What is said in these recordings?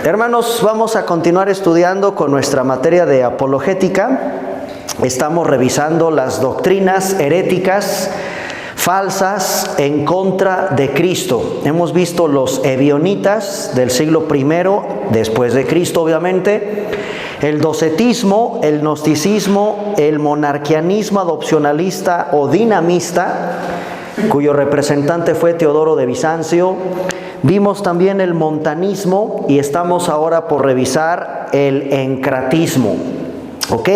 Hermanos, vamos a continuar estudiando con nuestra materia de apologética. Estamos revisando las doctrinas heréticas falsas en contra de Cristo. Hemos visto los ebionitas del siglo I después de Cristo, obviamente, el docetismo, el gnosticismo, el monarquianismo adopcionalista o dinamista, cuyo representante fue Teodoro de Bizancio. Vimos también el montanismo y estamos ahora por revisar el encratismo. ¿Ok?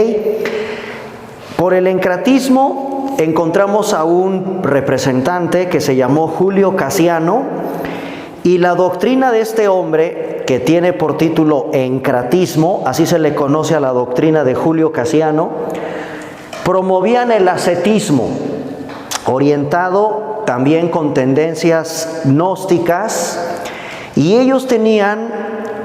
Por el encratismo encontramos a un representante que se llamó Julio Casiano, y la doctrina de este hombre, que tiene por título encratismo, así se le conoce a la doctrina de Julio Casiano, promovían el ascetismo, orientado también con tendencias gnósticas, y ellos tenían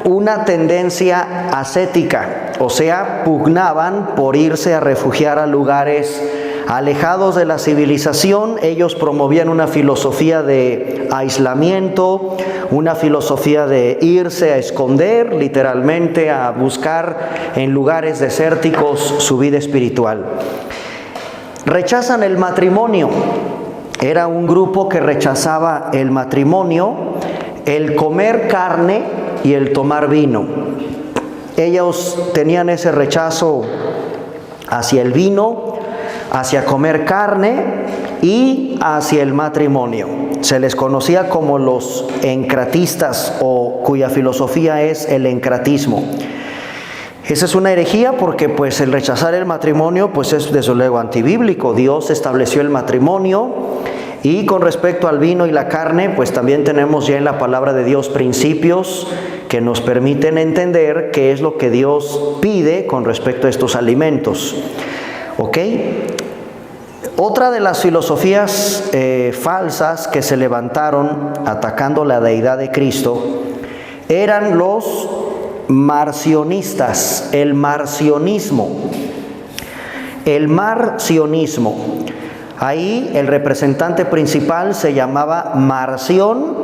una tendencia ascética, o sea, pugnaban por irse a refugiar a lugares alejados de la civilización. Ellos promovían una filosofía de aislamiento, una filosofía de irse a esconder, literalmente a buscar en lugares desérticos su vida espiritual. Rechazan el matrimonio. Era un grupo que rechazaba el matrimonio, el comer carne y el tomar vino. Ellos tenían ese rechazo hacia el vino, hacia comer carne y hacia el matrimonio. Se les conocía como los encratistas, o cuya filosofía es el encratismo. Esa es una herejía porque pues el rechazar el matrimonio pues es desde luego antibíblico. Dios estableció el matrimonio, y con respecto al vino y la carne pues también tenemos ya en la palabra de Dios principios que nos permiten entender qué es lo que Dios pide con respecto a estos alimentos. ¿Ok? Otra de las filosofías falsas que se levantaron atacando la deidad de Cristo eran los marcionistas, el marcionismo. El marcionismo. Ahí el representante principal se llamaba Marción,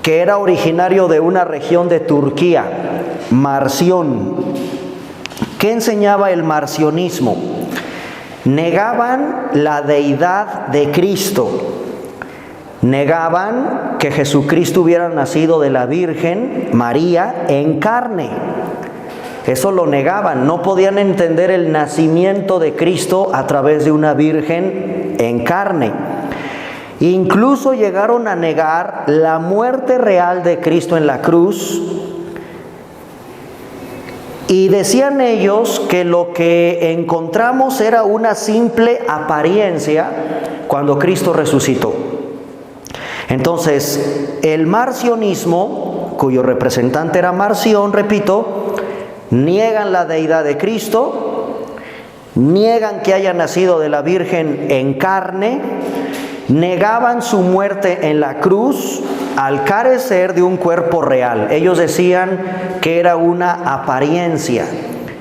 que era originario de una región de Turquía. Marción. ¿Qué enseñaba el marcionismo? Negaban la deidad de Cristo. Negaban que Jesucristo hubiera nacido de la Virgen María en carne. Eso lo negaban. No podían entender el nacimiento de Cristo a través de una virgen en carne. Incluso llegaron a negar la muerte real de Cristo en la cruz. Y decían ellos que lo que encontramos era una simple apariencia cuando Cristo resucitó. Entonces, el marcionismo, cuyo representante era Marción, repito, niegan la deidad de Cristo, niegan que haya nacido de la Virgen en carne, negaban su muerte en la cruz al carecer de un cuerpo real. Ellos decían que era una apariencia,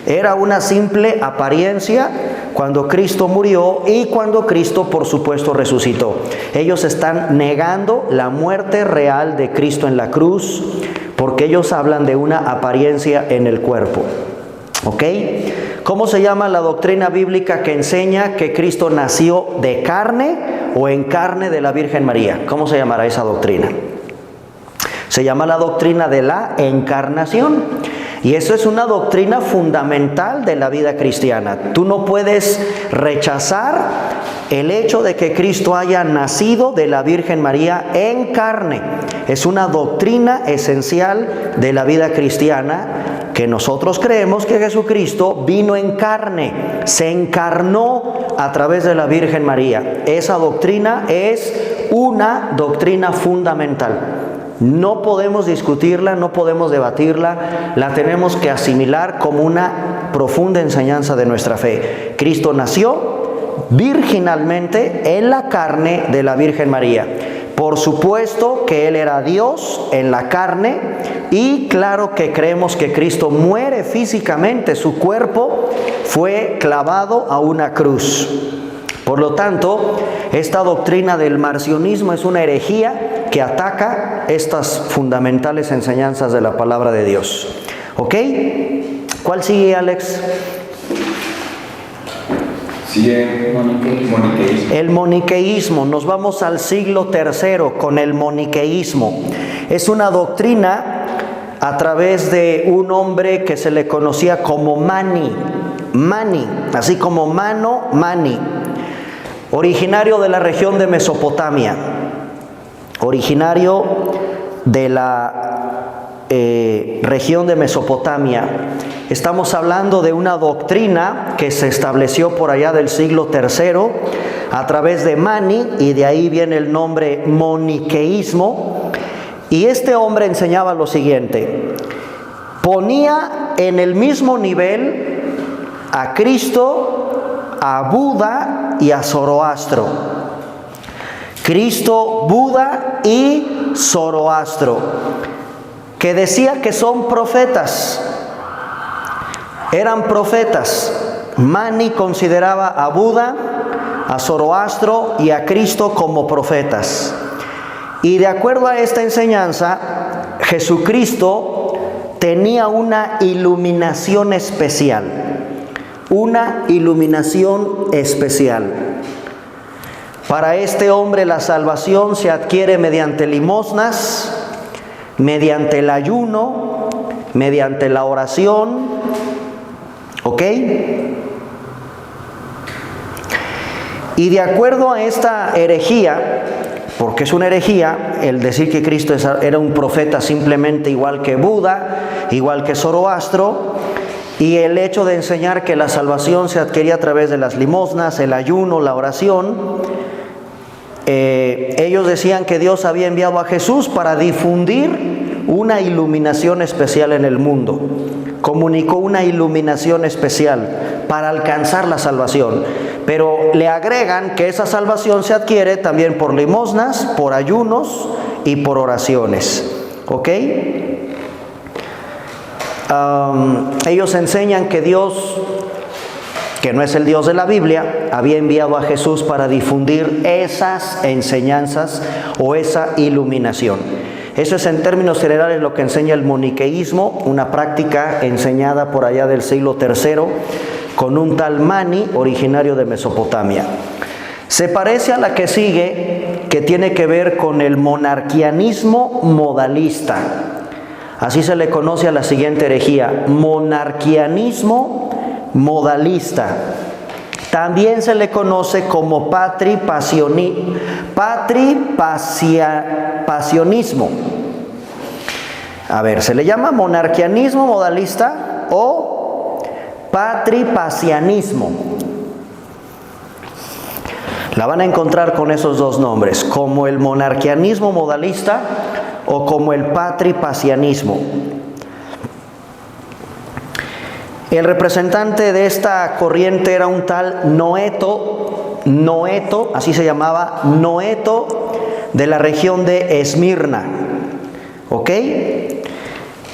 era una simple apariencia cuando Cristo murió y cuando Cristo, por supuesto, resucitó. Ellos están negando la muerte real de Cristo en la cruz, porque ellos hablan de una apariencia en el cuerpo. ¿Ok? ¿Cómo se llama la doctrina bíblica que enseña que Cristo nació de carne o en carne de la Virgen María? ¿Cómo se llamará esa doctrina? Se llama la doctrina de la encarnación. Y eso es una doctrina fundamental de la vida cristiana. Tú no puedes rechazar el hecho de que Cristo haya nacido de la Virgen María en carne. Es una doctrina esencial de la vida cristiana, que nosotros creemos que Jesucristo vino en carne, se encarnó a través de la Virgen María. Esa doctrina es una doctrina fundamental. No podemos discutirla, no podemos debatirla, la tenemos que asimilar como una profunda enseñanza de nuestra fe. Cristo nació virginalmente en la carne de la Virgen María. Por supuesto que Él era Dios en la carne, y claro que creemos que Cristo muere físicamente, su cuerpo fue clavado a una cruz. Por lo tanto, esta doctrina del marcionismo es una herejía que ataca estas fundamentales enseñanzas de la palabra de Dios. ¿Ok? ¿Cuál sigue, Alex? Sigue maniqueísmo. El maniqueísmo. Nos vamos al siglo III con el maniqueísmo. Es una doctrina a través de un hombre que se le conocía como Mani, así como mano, Mani, originario de la región de Mesopotamia, originario de la región de Mesopotamia. Estamos hablando de una doctrina que se estableció por allá del siglo III a través de Mani, y de ahí viene el nombre maniqueísmo. Y este hombre enseñaba lo siguiente: ponía en el mismo nivel a Cristo, a Buda y a Zoroastro. Cristo, Buda y Zoroastro, que decía que son profetas. Eran profetas. Mani consideraba a Buda, a Zoroastro y a Cristo como profetas. Y de acuerdo a esta enseñanza, Jesucristo tenía una iluminación especial. Una iluminación especial. Para este hombre la salvación se adquiere mediante limosnas, mediante el ayuno, mediante la oración. ¿Ok? Y de acuerdo a esta herejía, porque es una herejía el decir que Cristo era un profeta simplemente igual que Buda, igual que Zoroastro, y el hecho de enseñar que la salvación se adquiría a través de las limosnas, el ayuno, la oración, ellos decían que Dios había enviado a Jesús para difundir una iluminación especial en el mundo. Comunicó una iluminación especial para alcanzar la salvación. Pero le agregan que esa salvación se adquiere también por limosnas, por ayunos y por oraciones. ¿Ok? Ellos enseñan que Dios, que no es el Dios de la Biblia, había enviado a Jesús para difundir esas enseñanzas o esa iluminación. Eso es en términos generales lo que enseña el maniqueísmo, una práctica enseñada por allá del siglo III con un tal Mani, originario de Mesopotamia. Se parece a la que sigue, que tiene que ver con el monarquianismo modalista. Así se le conoce a la siguiente herejía: monarquianismo modalista. También se le conoce como patripasionismo. A ver, se le llama monarquianismo modalista o patripasianismo. La van a encontrar con esos dos nombres, como el monarquianismo modalista o como el patripasianismo. El representante de esta corriente era un tal Noeto, así se llamaba, Noeto, de la región de Esmirna. ¿Ok?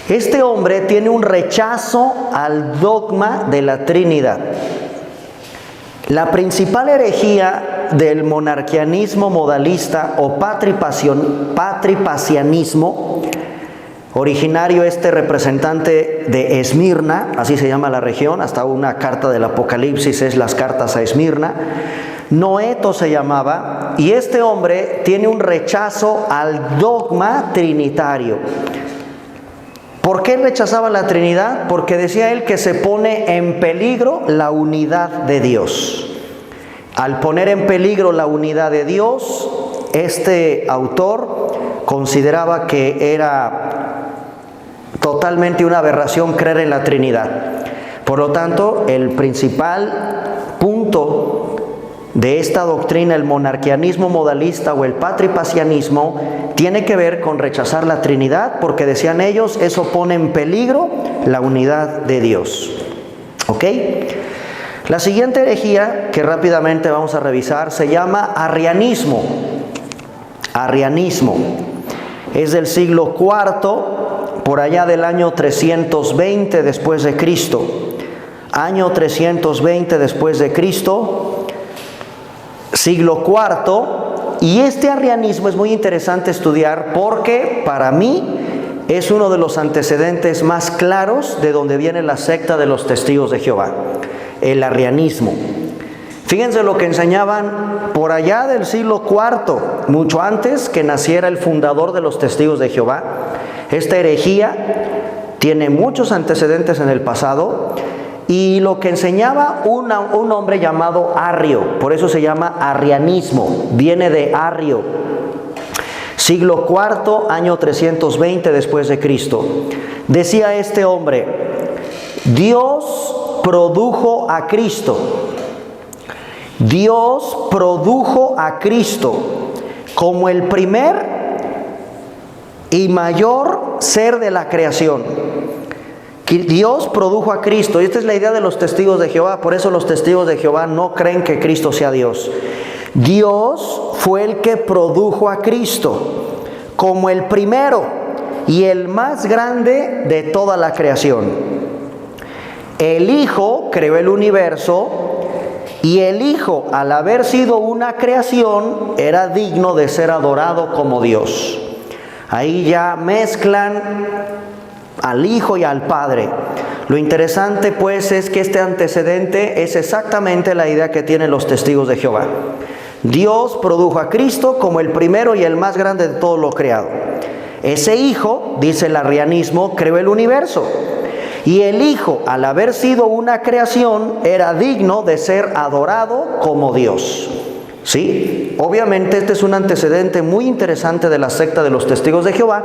Este hombre tiene un rechazo al dogma de la Trinidad. La principal herejía del monarquianismo modalista o patripasianismo, originario este representante de Esmirna, así se llama la región, hasta una carta del Apocalipsis es las cartas a Esmirna. Noeto se llamaba, y este hombre tiene un rechazo al dogma trinitario. ¿Por qué rechazaba la Trinidad? Porque decía él que se pone en peligro la unidad de Dios. Al poner en peligro la unidad de Dios, este autor consideraba que era totalmente una aberración creer en la Trinidad. Por lo tanto, el principal punto de esta doctrina, el monarquianismo modalista o el patripasianismo, tiene que ver con rechazar la Trinidad, porque decían ellos, eso pone en peligro la unidad de Dios. ¿Ok? La siguiente herejía, que rápidamente vamos a revisar, se llama arrianismo. Arrianismo. Es del siglo IV, por allá del año 320 después de Cristo. Año 320 después de Cristo. siglo IV, y este arrianismo es muy interesante estudiar porque para mí es uno de los antecedentes más claros de donde viene la secta de los testigos de Jehová, el arrianismo. Fíjense lo que enseñaban por allá del siglo IV, mucho antes que naciera el fundador de los testigos de Jehová. Esta herejía tiene muchos antecedentes en el pasado, y lo que enseñaba un hombre llamado Arrio, por eso se llama arrianismo, viene de Arrio, siglo IV, año 320 después de Cristo. Decía este hombre: Dios produjo a Cristo. Dios produjo a Cristo como el primer y mayor ser de la creación. Dios produjo a Cristo, y esta es la idea de los testigos de Jehová. Por eso los testigos de Jehová no creen que Cristo sea Dios. Dios fue el que produjo a Cristo como el primero y el más grande de toda la creación. El Hijo creó el universo, y el Hijo, al haber sido una creación, era digno de ser adorado como Dios. Ahí ya mezclan al Hijo y al Padre. Lo interesante pues es que este antecedente es exactamente la idea que tienen los testigos de Jehová. Dios produjo a Cristo como el primero y el más grande de todo lo creado. Ese Hijo, dice el arrianismo, creó el universo. Y el Hijo, al haber sido una creación, era digno de ser adorado como Dios. ¿Sí? Obviamente este es un antecedente muy interesante de la secta de los testigos de Jehová,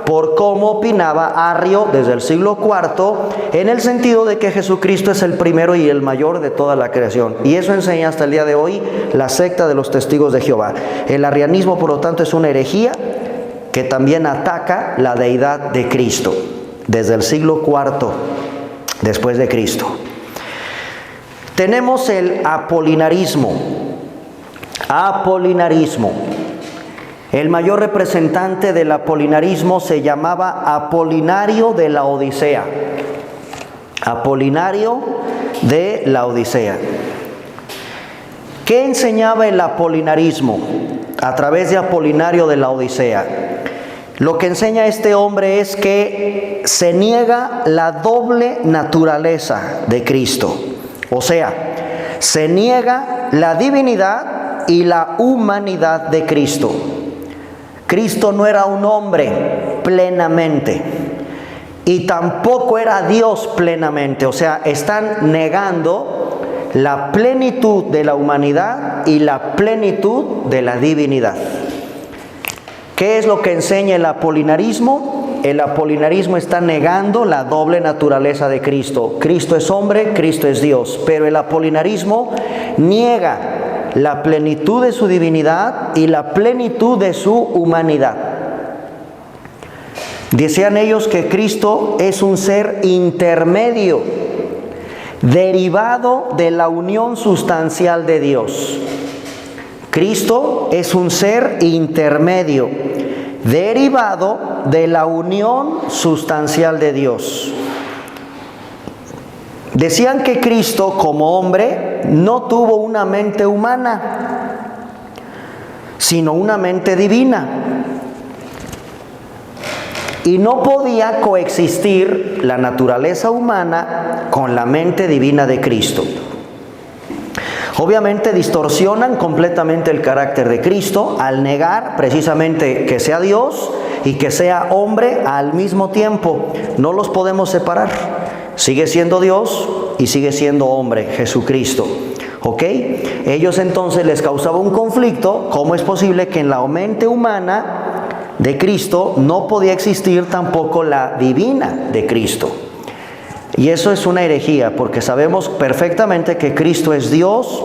por cómo opinaba Arrio desde el siglo IV, en el sentido de que Jesucristo es el primero y el mayor de toda la creación. Y eso enseña hasta el día de hoy la secta de los testigos de Jehová. El arrianismo, por lo tanto, es una herejía que también ataca la deidad de Cristo, desde el siglo IV después de Cristo. Tenemos el apolinarismo. Apolinarismo. El mayor representante del apolinarismo se llamaba Apolinario de la Odisea. Apolinario de la Odisea. ¿Qué enseñaba el apolinarismo a través de Apolinario de la Odisea? Lo que enseña este hombre es que se niega la doble naturaleza de Cristo. O sea, se niega la divinidad y la humanidad de Cristo. Cristo no era un hombre plenamente y tampoco era Dios plenamente. O sea, están negando la plenitud de la humanidad y la plenitud de la divinidad. ¿Qué es lo que enseña el apolinarismo? El apolinarismo está negando la doble naturaleza de Cristo. Cristo es hombre, Cristo es Dios. Pero el apolinarismo niega la plenitud de su divinidad y la plenitud de su humanidad. Decían ellos que Cristo es un ser intermedio, derivado de la unión sustancial de Dios. Cristo es un ser intermedio, derivado de la unión sustancial de Dios. Decían que Cristo, como hombre, no tuvo una mente humana, sino una mente divina. Y no podía coexistir la naturaleza humana con la mente divina de Cristo. Obviamente distorsionan completamente el carácter de Cristo al negar precisamente que sea Dios y que sea hombre al mismo tiempo. No los podemos separar. Sigue siendo Dios y sigue siendo hombre, Jesucristo. ¿Ok? Ellos entonces les causaba un conflicto. ¿Cómo es posible que en la mente humana de Cristo no podía existir tampoco la divina de Cristo? Y eso es una herejía, porque sabemos perfectamente que Cristo es Dios,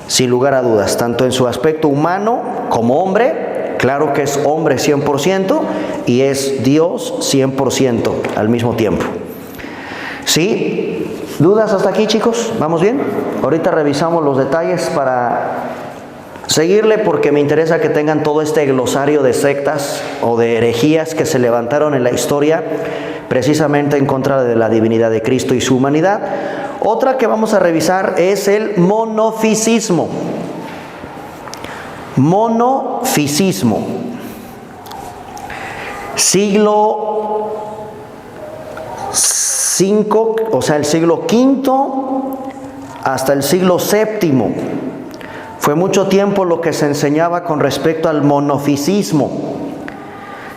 sin lugar a dudas, tanto en su aspecto humano como hombre. Claro que es hombre 100% y es Dios 100% al mismo tiempo. ¿Sí? ¿Dudas hasta aquí, chicos? ¿Vamos bien? Ahorita revisamos los detalles para seguirle, porque me interesa que tengan todo este glosario de sectas o de herejías que se levantaron en la historia precisamente en contra de la divinidad de Cristo y su humanidad. Otra que vamos a revisar es el monofisismo. Monofisismo. Siglo V, o sea, el siglo V hasta el siglo VII. Fue mucho tiempo lo que se enseñaba con respecto al monofisismo,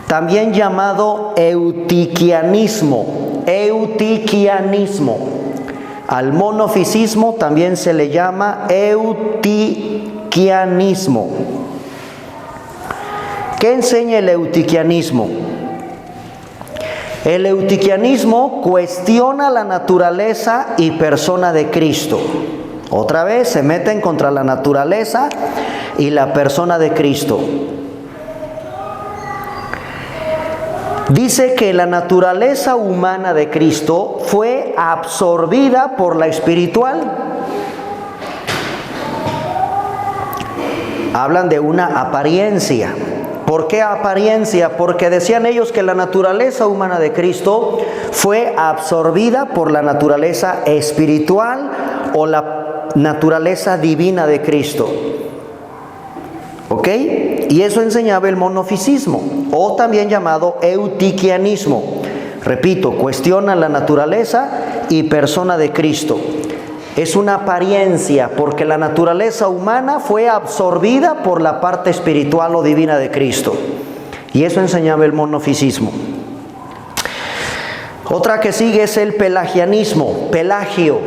también llamado eutiquianismo. Eutiquianismo. Al monofisismo también se le llama eutiquianismo. ¿Qué enseña el eutiquianismo? El eutiquianismo cuestiona la naturaleza y persona de Cristo. Otra vez se meten contra la naturaleza y la persona de Cristo. Dice que la naturaleza humana de Cristo fue absorbida por la espiritual. Hablan de una apariencia. ¿Por qué apariencia? Porque decían ellos que la naturaleza humana de Cristo fue absorbida por la naturaleza espiritual o la naturaleza divina de Cristo. ¿Ok? Y eso enseñaba el monofisismo, o también llamado eutiquianismo. Repito, cuestiona la naturaleza y persona de Cristo. Es una apariencia, porque la naturaleza humana fue absorbida por la parte espiritual o divina de Cristo. Y eso enseñaba el monofisismo. Otra que sigue es el pelagianismo, Pelagio.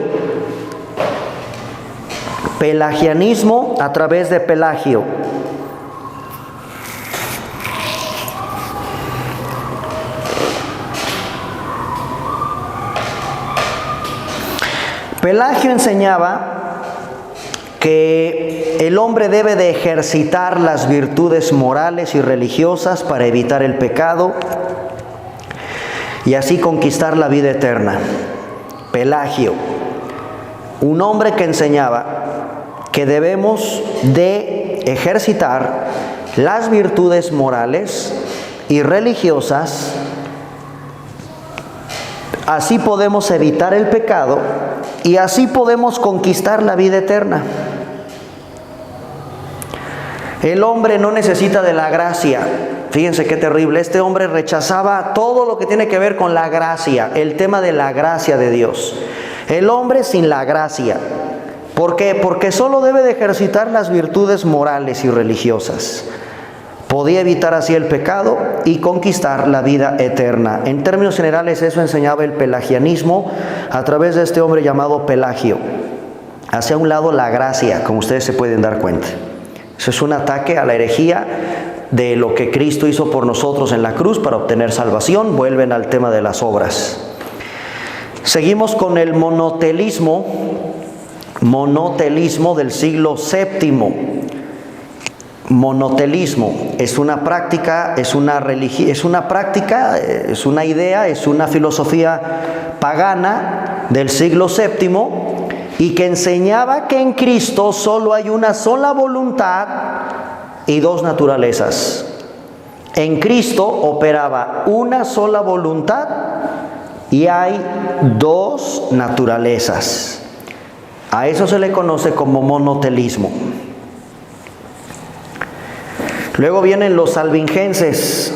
Pelagianismo a través de Pelagio. Pelagio enseñaba que el hombre debe de ejercitar las virtudes morales y religiosas para evitar el pecado y así conquistar la vida eterna. Pelagio, un hombre que enseñaba que debemos de ejercitar las virtudes morales y religiosas, así podemos evitar el pecado y así podemos conquistar la vida eterna. El hombre no necesita de la gracia. Fíjense qué terrible. Este hombre rechazaba todo lo que tiene que ver con la gracia, el tema de la gracia de Dios. El hombre sin la gracia. ¿Por qué? Porque solo debe de ejercitar las virtudes morales y religiosas. Podía evitar así el pecado y conquistar la vida eterna. En términos generales, eso enseñaba el pelagianismo a través de este hombre llamado Pelagio. Hacia un lado la gracia, como ustedes se pueden dar cuenta. Eso es un ataque a la herejía de lo que Cristo hizo por nosotros en la cruz para obtener salvación. Vuelven al tema de las obras. Seguimos con el monotelismo del siglo VII. Monotelismo es una práctica, es una idea, es una filosofía pagana del siglo VII y que enseñaba que en Cristo solo hay una sola voluntad y dos naturalezas. En Cristo operaba una sola voluntad y hay dos naturalezas. A eso se le conoce como monotelismo. Luego vienen los albigenses.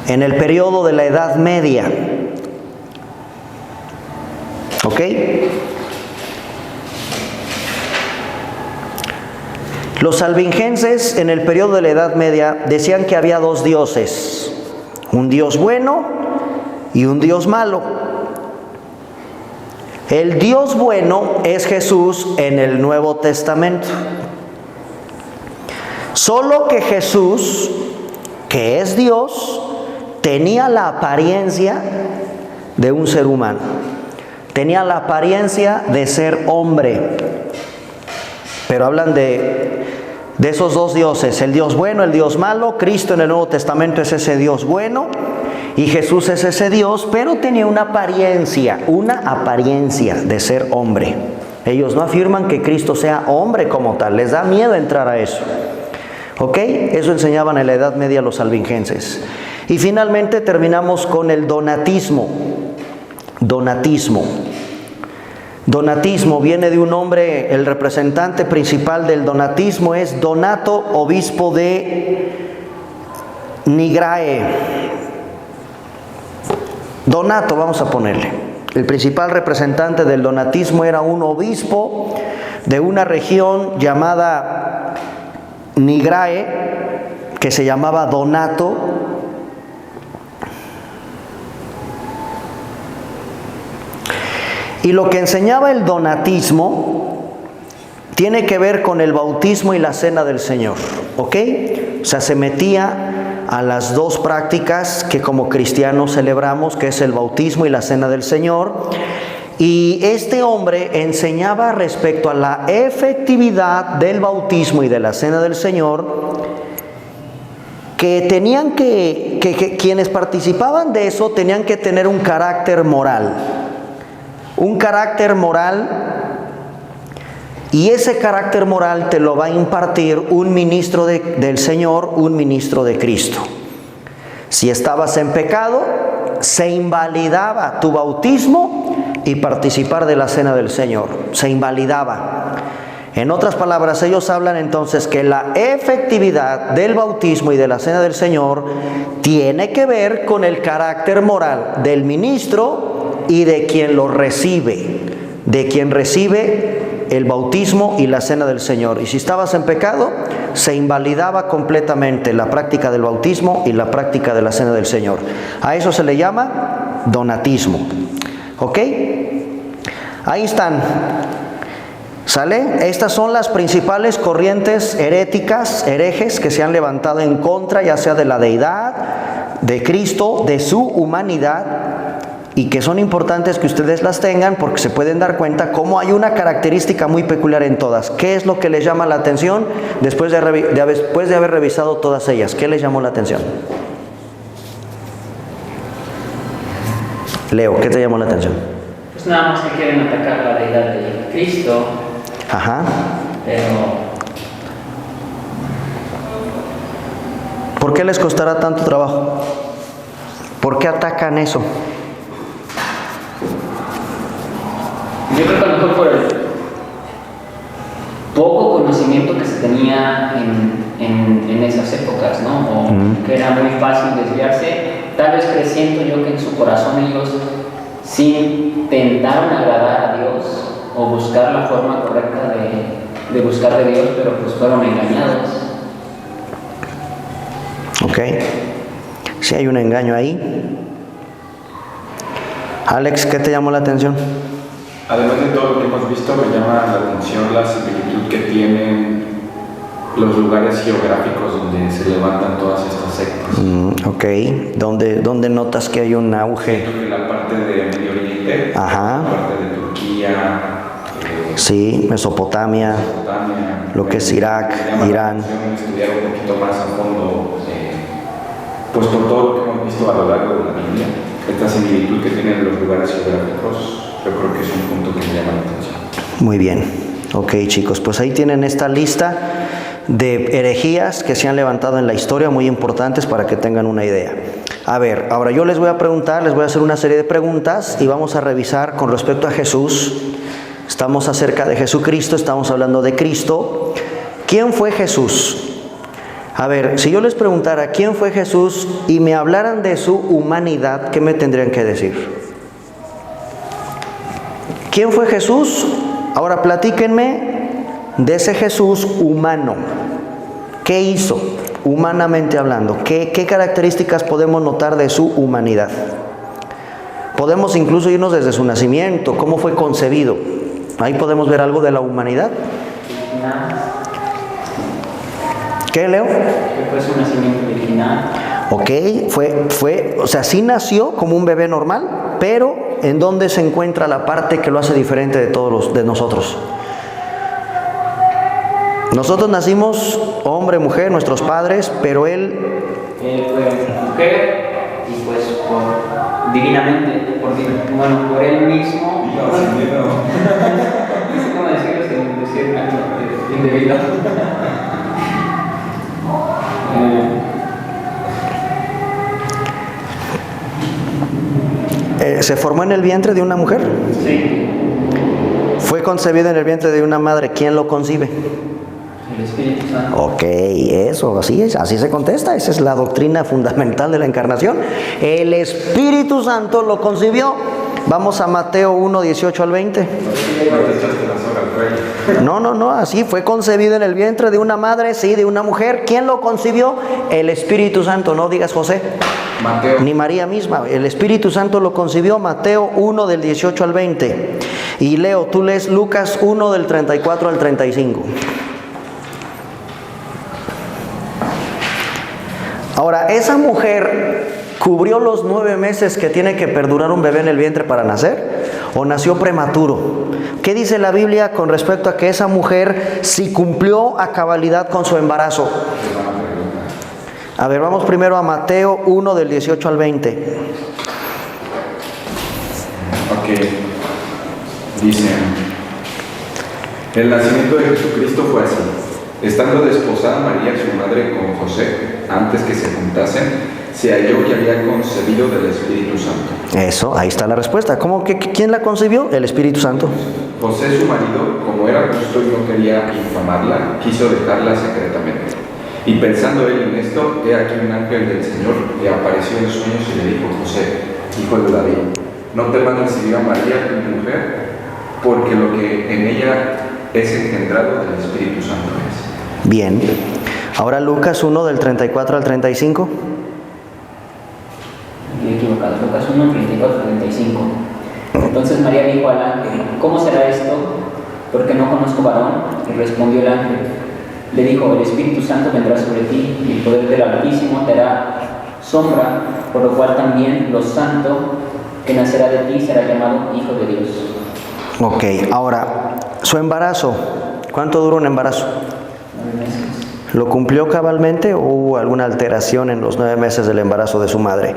En el periodo de la Edad Media. ¿Ok? Los albigenses en el periodo de la Edad Media decían que había dos dioses. Un Dios bueno y un Dios malo. El Dios bueno es Jesús en el Nuevo Testamento. Solo que Jesús, que es Dios, tenía la apariencia de un ser humano. Tenía la apariencia de ser hombre. Pero hablan de esos dos dioses, el Dios bueno, el Dios malo. Cristo en el Nuevo Testamento es ese Dios bueno. Y Jesús es ese Dios, pero tenía una apariencia de ser hombre. Ellos no afirman que Cristo sea hombre como tal, les da miedo entrar a eso. ¿Ok? Eso enseñaban en la Edad Media los albigenses. Y finalmente terminamos con el donatismo. Donatismo viene de un nombre, el representante principal del donatismo es Donato, obispo de Nigrae. Donato, vamos a ponerle. El principal representante del donatismo era un obispo de una región llamada Nigrae, que se llamaba Donato. Y lo que enseñaba el donatismo tiene que ver con el bautismo y la cena del Señor, ¿ok? O sea, se metía a las dos prácticas que como cristianos celebramos, que es el bautismo y la cena del Señor. Y este hombre enseñaba respecto a la efectividad del bautismo y de la cena del Señor, que tenían que quienes participaban de eso tenían que tener un carácter moral. Un carácter moral, y ese carácter moral te lo va a impartir un ministro del Señor, un ministro de Cristo. Si estabas en pecado, se invalidaba tu bautismo y participar de la cena del Señor. Se invalidaba. En otras palabras, ellos hablan entonces que la efectividad del bautismo y de la cena del Señor tiene que ver con el carácter moral del ministro y de quien lo recibe, de quien recibe el bautismo y la cena del Señor. Y si estabas en pecado, se invalidaba completamente la práctica del bautismo y la práctica de la cena del Señor. A eso se le llama donatismo. ¿Ok? Ahí están. ¿Sale? Estas son las principales corrientes heréticas, herejes, que se han levantado en contra, ya sea de la deidad, de Cristo, de su humanidad, y que son importantes que ustedes las tengan porque se pueden dar cuenta cómo hay una característica muy peculiar en todas. ¿Qué es lo que les llama la atención después de haber revisado todas ellas? ¿Qué les llamó la atención? Leo, ¿qué te llamó la atención? Pues nada más que quieren atacar la deidad de Cristo. Ajá. Pero ¿por qué les costará tanto trabajo? ¿Por qué atacan eso? yo creo que a lo mejor por el poco conocimiento que se tenía en esas épocas, ¿no? O que era muy fácil desviarse. Tal vez creciendo yo que en su corazón ellos sí intentaron agradar a Dios o buscar la forma correcta de buscar de Dios, pero pues fueron engañados. Ok. Sí hay un engaño ahí. Alex, ¿qué te llamó la atención? Además de todo lo que hemos visto, me llama la atención la similitud que tienen los lugares geográficos donde se levantan todas estas sectas. Ok. ¿Dónde notas que hay un auge? En la parte de Medio Oriente, Ajá. la parte de Turquía, Sí, Mesopotamia, lo que es Irak, Irán. Estudiar un poquito más a fondo, pues por todo lo que hemos visto a lo largo de la Biblia, esta similitud que tienen los lugares geográficos, yo creo que es un punto que me llama la atención. Muy bien. Ok, chicos, pues ahí tienen esta lista de herejías que se han levantado en la historia, muy importantes para que tengan una idea. A ver, ahora yo les voy a preguntar, les voy a hacer una serie de preguntas y vamos a revisar con respecto a Jesús. Estamos acerca de Jesucristo, estamos hablando de Cristo. ¿Quién fue Jesús? A ver, si yo les preguntara quién fue Jesús y me hablaran de su humanidad, ¿qué me tendrían que decir? ¿Quién fue Jesús? Ahora platíquenme de ese Jesús humano. ¿Qué hizo, humanamente hablando? ¿Qué características podemos notar de su humanidad? Podemos incluso irnos desde su nacimiento, cómo fue concebido. Ahí podemos ver algo de la humanidad. ¿Qué, Leo? Fue su nacimiento virginal. Ok, o sea, sí nació como un bebé normal, pero ¿en dónde se encuentra la parte que lo hace diferente de nosotros? Nosotros nacimos hombre, mujer, nuestros padres, pero él fue mujer y pues divinamente, por él mismo. No sé cómo decirlo sin decir algo indebido. ¿Se formó en el vientre de una mujer? Sí. Fue concebido en el vientre de una madre. ¿Quién lo concibe? El Espíritu Santo. Ok, eso, así es, así se contesta. Esa es la doctrina fundamental de la encarnación. El Espíritu Santo lo concibió. Vamos a Mateo 1, 18 al 20. No, así fue concebido en el vientre de una madre, sí, de una mujer. ¿Quién lo concibió? El Espíritu Santo, no digas José. Mateo. Ni María misma. El Espíritu Santo lo concibió. Mateo 1 del 18 al 20. Y Leo, tú lees Lucas 1 del 34 al 35. Ahora, esa mujer cubrió los 9 meses que tiene que perdurar un bebé en el vientre para nacer, o nació prematuro. ¿Qué dice la Biblia con respecto a que esa mujer sí cumplió a cabalidad con su embarazo? A ver, vamos primero a Mateo 1 del 18 al 20. Ok. Dice: el nacimiento de Jesucristo fue así. Estando desposada María, su madre, con José, antes que se juntasen, se halló que había concebido del Espíritu Santo. Eso, ahí está la respuesta. ¿Quién la concibió? El Espíritu Santo. José, su marido, como era justo y no quería infamarla, quiso dejarla secretamente. Y pensando él en esto, he aquí un ángel del Señor le apareció en sueños y le dijo: José, hijo de David, no temas recibir a María, tu mujer, porque lo que en ella es engendrado del Espíritu Santo es. Bien. Ahora Lucas 1 del 34 al 35. Estoy equivocado. Lucas 1, 34, 35. Entonces María dijo al ángel: ¿cómo será esto? Porque no conozco varón. Y respondió el ángel, le dijo: el Espíritu Santo vendrá sobre ti, y el poder del Altísimo te hará sombra, por lo cual también lo santo que nacerá de ti será llamado Hijo de Dios. Ok, ahora, su embarazo. ¿Cuánto duró un embarazo? 9 meses. ¿Lo cumplió cabalmente o hubo alguna alteración en los 9 meses del embarazo de su madre?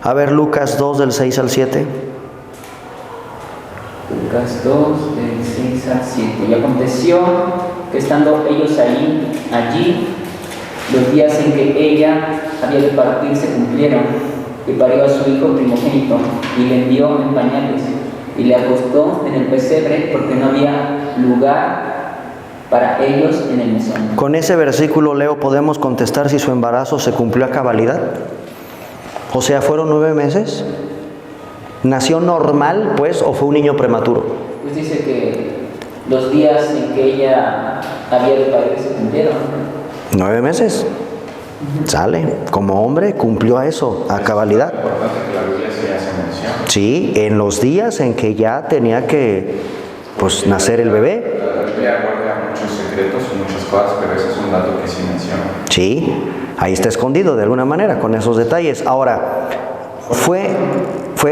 A ver, Lucas 2 del 6 al 7. Lucas 2, del 6 al 7. Y aconteció que estando ellos allí, los días en que ella había de partir se cumplieron, y parió a su hijo primogénito, y le envió en pañales, y le acostó en el pesebre, porque no había lugar para ellos en el mesón. Con ese versículo, Leo, podemos contestar si su embarazo se cumplió a cabalidad. O sea, ¿fueron 9 meses? ¿Nació normal, pues, o fue un niño prematuro? Pues dice que los días en que ella había de parir se cumplieron. 9 meses. Sale. Como hombre, cumplió a eso, a cabalidad. Es importante que la Biblia se hace mención. Sí, en los días en que ya tenía que, pues, nacer el bebé. La Biblia guarda muchos secretos y muchas cosas, pero ese es un dato que sí menciona. Sí, ahí está escondido de alguna manera con esos detalles. Ahora, fue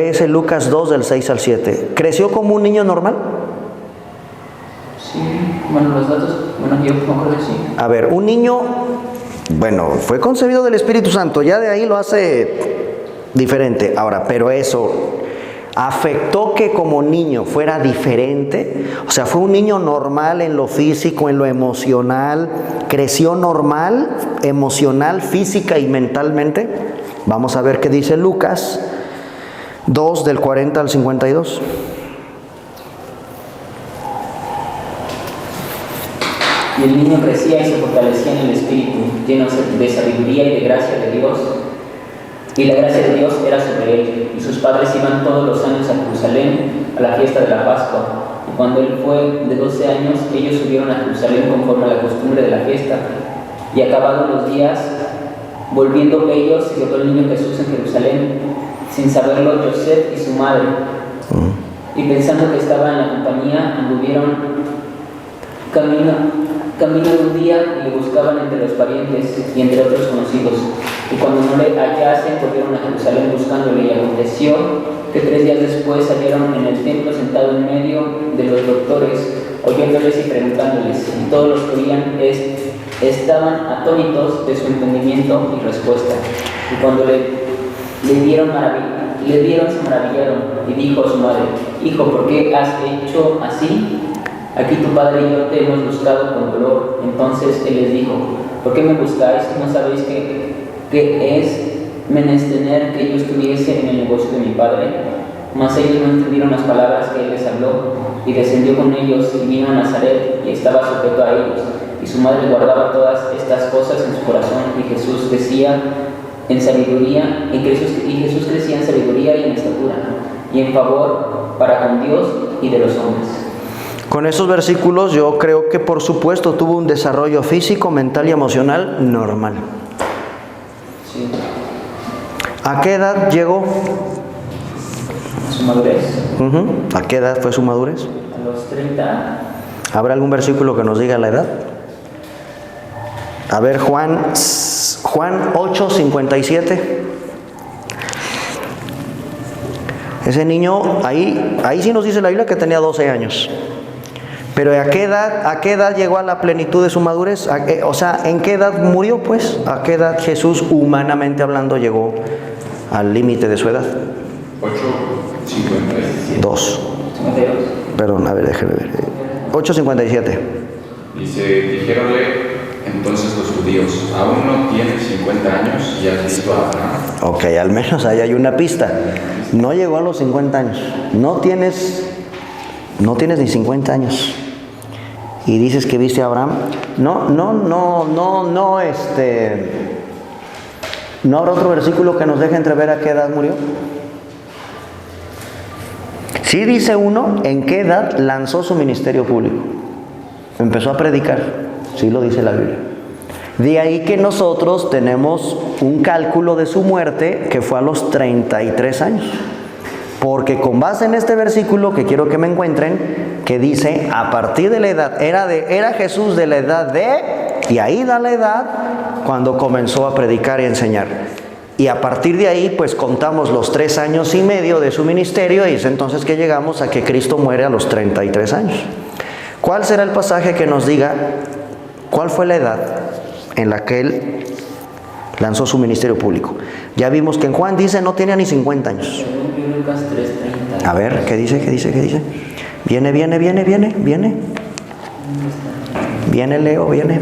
ese Lucas 2 del 6 al 7. ¿Creció como un niño normal? Sí, bueno, los datos, yo me acuerdo que sí. A ver, un niño, bueno, fue concebido del Espíritu Santo, ya de ahí lo hace diferente. Ahora, pero eso afectó que como niño fuera diferente. O sea, fue un niño normal en lo físico, en lo emocional, creció normal, emocional, física y mentalmente. Vamos a ver qué dice Lucas 2 del 40 al 52. Y el niño crecía y se fortalecía en el espíritu, lleno de sabiduría y de gracia de Dios. Y la gracia de Dios era sobre él. Y sus padres iban todos los años a Jerusalén a la fiesta de la Pascua. Y cuando él fue de 12 años, ellos subieron a Jerusalén conforme a la costumbre de la fiesta. Y acabados los días, volviendo ellos, se quedó el niño Jesús en Jerusalén, sin saberlo José y su madre. Y pensando que estaba en la compañía, anduvieron camino de un día y le buscaban entre los parientes y entre otros conocidos. Y cuando no le hallasen, volvieron a Jerusalén buscándole. Y aconteció que 3 días después salieron en el templo sentado en medio de los doctores, oyéndoles y preguntándoles. Y todos los que oían estaban atónitos de su entendimiento y respuesta. Y cuando le vieron se maravillaron. Y dijo a su madre: Hijo, ¿por qué has hecho así? Aquí tu padre y yo te hemos buscado con dolor. Entonces él les dijo: ¿por qué me buscáis? ¿No sabéis que es menester que yo estuviese en el negocio de mi padre? Mas ellos no entendieron las palabras que él les habló, y descendió con ellos y vino a Nazaret y estaba sujeto a ellos. Y su madre guardaba todas estas cosas en su corazón, y Jesús crecía en sabiduría, y Jesús crecía en sabiduría y en estatura, y en favor para con Dios y de los hombres. Con esos versículos yo creo que por supuesto tuvo un desarrollo físico, mental y emocional normal. Sí. ¿A qué edad llegó? Su madurez. ¿A qué edad fue su madurez? A los 30. ¿Habrá algún versículo que nos diga la edad? A ver, Juan 8:57. Ese niño, ahí sí nos dice la Biblia que tenía 12 años. Pero ¿a qué edad llegó a la plenitud de su madurez? O sea, ¿en qué edad murió, pues? ¿A qué edad Jesús, humanamente hablando, llegó al límite de su edad? 8:57. 2. Perdón, a ver, déjeme ver. 8:57. Dice, dijéronle entonces los judíos, aún no tienes 50 años y has visto a Abraham. Ok, al menos ahí hay una pista. No llegó a los 50 años. No tienes ni 50 años. Y dices que viste a Abraham. No habrá otro versículo que nos deje entrever a qué edad murió. Sí dice uno en qué edad lanzó su ministerio público. Empezó a predicar. Sí lo dice la Biblia. De ahí que nosotros tenemos un cálculo de su muerte que fue a los 33 años. Porque con base en este versículo que quiero que me encuentren, que dice, a partir de la edad, era Jesús de la edad de, y ahí da la edad cuando comenzó a predicar y enseñar. Y a partir de ahí, pues contamos los 3 años y medio de su ministerio, y es entonces que llegamos a que Cristo muere a los 33 años. ¿Cuál será el pasaje que nos diga cuál fue la edad en la que él lanzó su ministerio público? Ya vimos que en Juan dice no tenía ni 50 años. Lucas 3:30. A ver, ¿qué dice? Viene. Viene Leo, viene.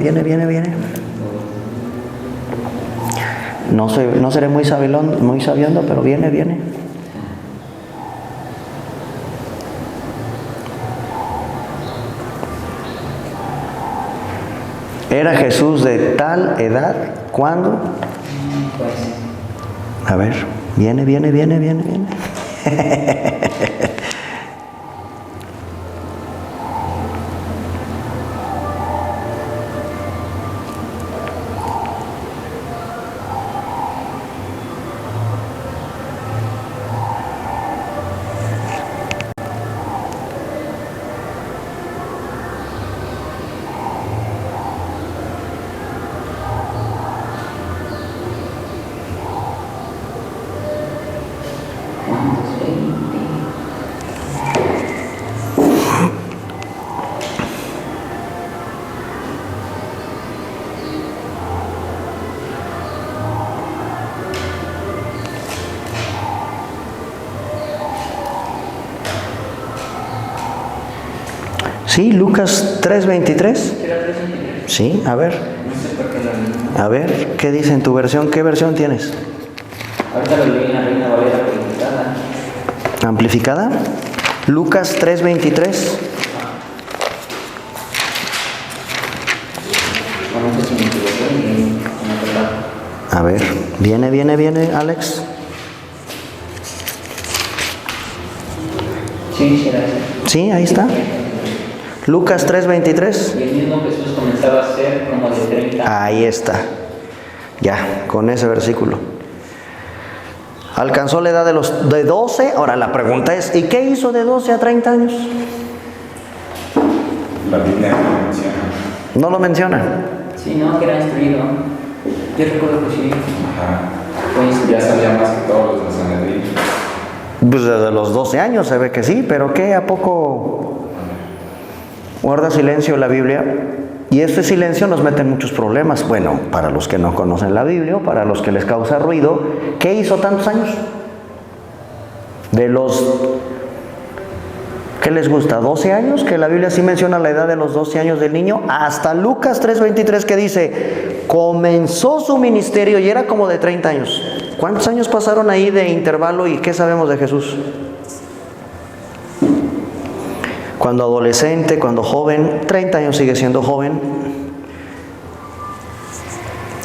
No seré muy sabiondo, pero viene. ¿Era Jesús de tal edad? ¿Cuándo? A ver, viene. Sí, Lucas 3:23. Sí, a ver. A ver, ¿qué dice en tu versión? ¿Qué versión tienes? Ahorita lo leí en la Reina Valera amplificada. ¿Amplificada? Lucas 3:23. A ver, viene, Alex. Sí, será ese. Sí, ahí está. Lucas 3:23. Y el mismo Jesús comenzaba a ser como de 30. Ahí está. Ya, con ese versículo. Alcanzó la edad de 12. Ahora la pregunta es, ¿y qué hizo de 12 a 30 años? La Biblia no lo menciona. No lo menciona. Sí, no, que era instruido. Yo recuerdo que sí. Ajá. Fue instruido. Ya sabía más que todos los de Sanedrín. Pues desde los 12 años se ve que sí, pero ¿qué? ¿A poco guarda silencio la Biblia? Y este silencio nos mete en muchos problemas. Bueno, para los que no conocen la Biblia, para los que les causa ruido, ¿qué hizo tantos años? De los, ¿qué les gusta? ¿12 años? Que la Biblia sí menciona la edad de los 12 años del niño. Hasta Lucas 3:23 que dice, comenzó su ministerio y era como de 30 años. ¿Cuántos años pasaron ahí de intervalo y qué sabemos de Jesús? cuando adolescente, cuando joven, 30 años sigue siendo joven.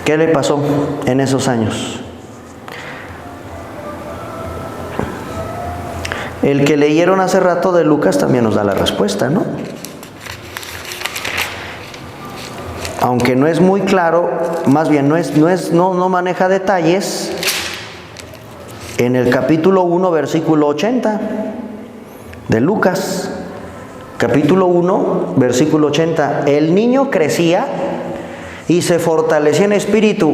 ¿Qué le pasó en esos años? El que leyeron hace rato de Lucas también nos da la respuesta, ¿no? Aunque no es muy claro, más bien no maneja detalles, en el capítulo 1, versículo 80 de Lucas, capítulo 1, versículo 80, el niño crecía y se fortalecía en espíritu